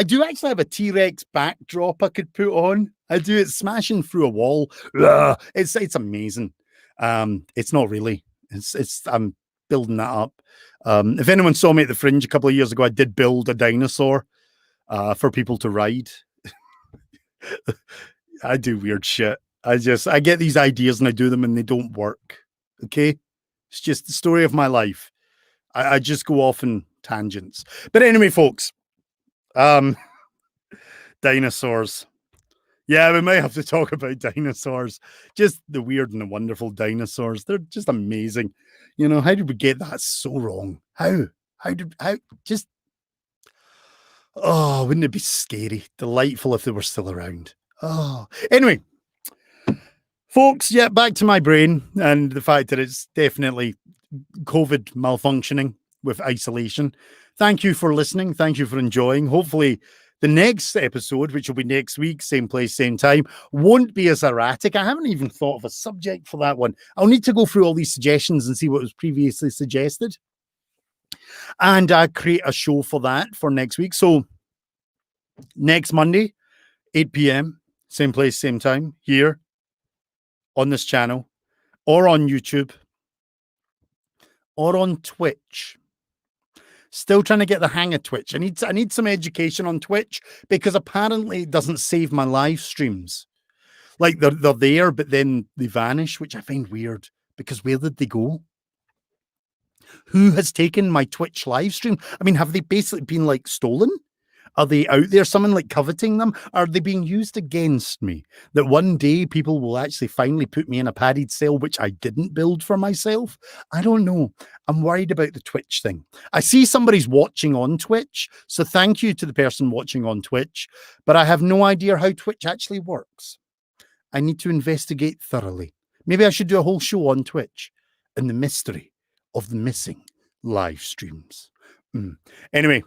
do actually have a T-Rex backdrop I could put on. I do. It's smashing through a wall. Ugh, it's amazing. It's not really. I'm building that up. If anyone saw me at the Fringe a couple of years ago, I did build a dinosaur for people to ride. I do weird shit. I get these ideas and I do them and they don't work. Okay? It's just the story of my life. I just go off in tangents. But anyway, folks, dinosaurs. Yeah, we might have to talk about dinosaurs. Just the weird and the wonderful dinosaurs. They're just amazing. You know, how did we get that so wrong? How just, oh, wouldn't it be scary, delightful if they were still around? Oh, anyway, folks, yeah, back to my brain and the fact that it's definitely COVID malfunctioning with isolation. Thank you for listening. Thank you for enjoying. Hopefully The next episode, which will be next week, same place, same time, won't be as erratic. I haven't even thought of a subject for that one. I'll need to go through all these suggestions and see what was previously suggested and create a show for that for next week. So next Monday, 8 p.m., same place, same time, here on this channel or on YouTube or on Twitch. Still trying to get the hang of Twitch. I need some education on Twitch because apparently it doesn't save my live streams. Like they're there, but then they vanish, which I find weird because where did they go? Who has taken my Twitch live stream? I mean, have they basically been like stolen? Are they out there, someone like coveting them? Are they being used against me? That one day people will actually finally put me in a padded cell, which I didn't build for myself? I don't know. I'm worried about the Twitch thing. I see somebody's watching on Twitch, so thank you to the person watching on Twitch, but I have no idea how Twitch actually works. I need to investigate thoroughly. Maybe I should do a whole show on Twitch and the mystery of the missing live streams. Anyway,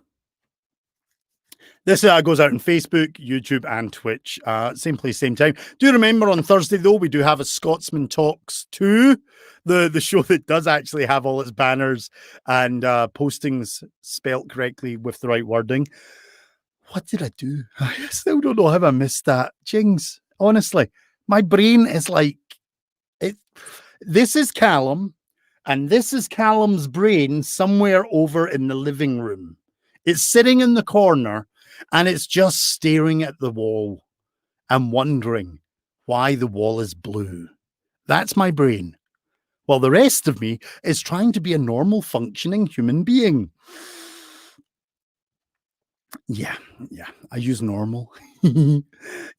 this goes out on Facebook, YouTube, and Twitch. Same place, same time. Do remember on Thursday, though, we do have a Scotsman Talks 2, the show that does actually have all its banners and postings spelt correctly with the right wording. What did I do? I still don't know how I missed that. Jings, honestly, my brain is like, this is Calum, and this is Calum's brain somewhere over in the living room. It's sitting in the corner, and it's just staring at the wall and wondering why the wall is blue. That's my brain. While the rest of me is trying to be a normal functioning human being. Yeah. I use normal.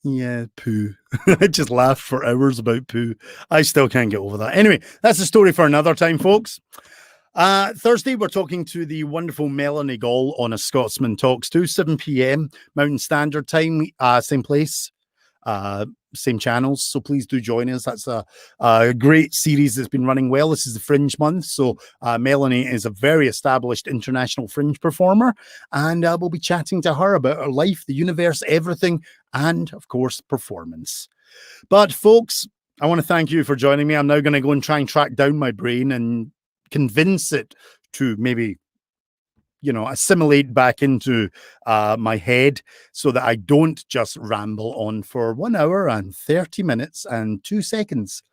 Yeah, poo. I just laughed for hours about poo. I still can't get over that. Anyway, that's a story for another time, folks. Thursday, we're talking to the wonderful Melanie Gall on A Scotsman Talks 2, 7 p.m. Mountain Standard Time, same place, same channels. So please do join us. That's a great series that's been running well. This is the Fringe month. So Melanie is a very established international fringe performer. And we'll be chatting to her about her life, the universe, everything, and of course, performance. But folks, I want to thank you for joining me. I'm now going to go and try and track down my brain and convince it to maybe, assimilate back into my head so that I don't just ramble on for 1 hour and 30 minutes and 2 seconds.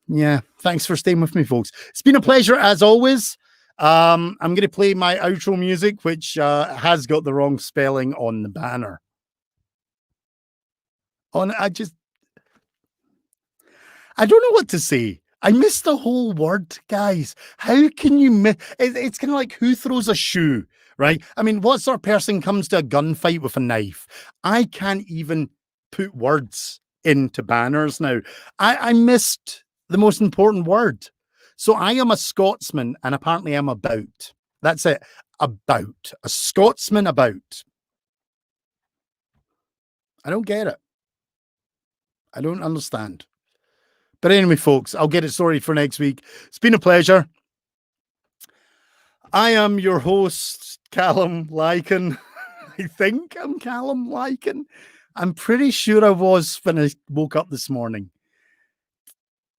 Yeah, thanks for staying with me, folks. It's been a pleasure as always. I'm going to play my outro music, which has got the wrong spelling on the banner. I don't know what to say. I missed the whole word, guys. How can you miss? It's kind of like who throws a shoe, right? I mean, what sort of person comes to a gunfight with a knife? I can't even put words into banners now. I missed the most important word. So I am a Scotsman, and apparently I'm about. That's it. About. A Scotsman about. I don't get it. I don't understand. But anyway, folks, I'll get it sorted for next week. It's been a pleasure. I am your host, Calum Lykan. I think I'm Calum Lykan. I'm pretty sure I was when I woke up this morning.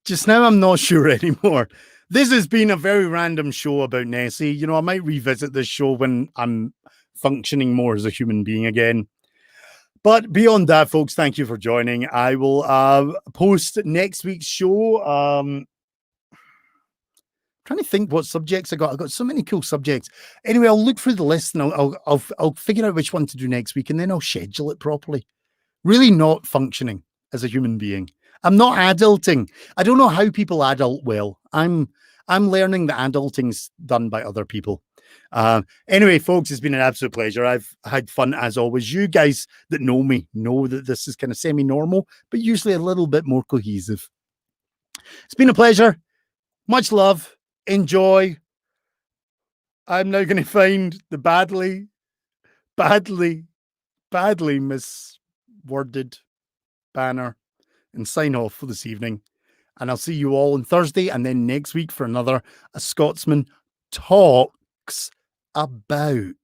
Just now, I'm not sure anymore. This has been a very random show about Nessie. I might revisit this show when I'm functioning more as a human being again. But beyond that, folks, thank you for joining. I will post next week's show. Trying to think what subjects I got. I've got so many cool subjects. Anyway, I'll look through the list and I'll figure out which one to do next week, and then I'll schedule it properly. Really not functioning as a human being. I'm not adulting. I don't know how people adult well. I'm learning that adulting's done by other people. Anyway, folks, it's been an absolute pleasure. I've had fun as always. You guys that know me know that this is kind of semi-normal, but usually a little bit more cohesive. It's been a pleasure. Much love. Enjoy. I'm now going to find the badly misworded banner and sign off for this evening. And I'll see you all on Thursday and then next week for another A Scotsman Talks About.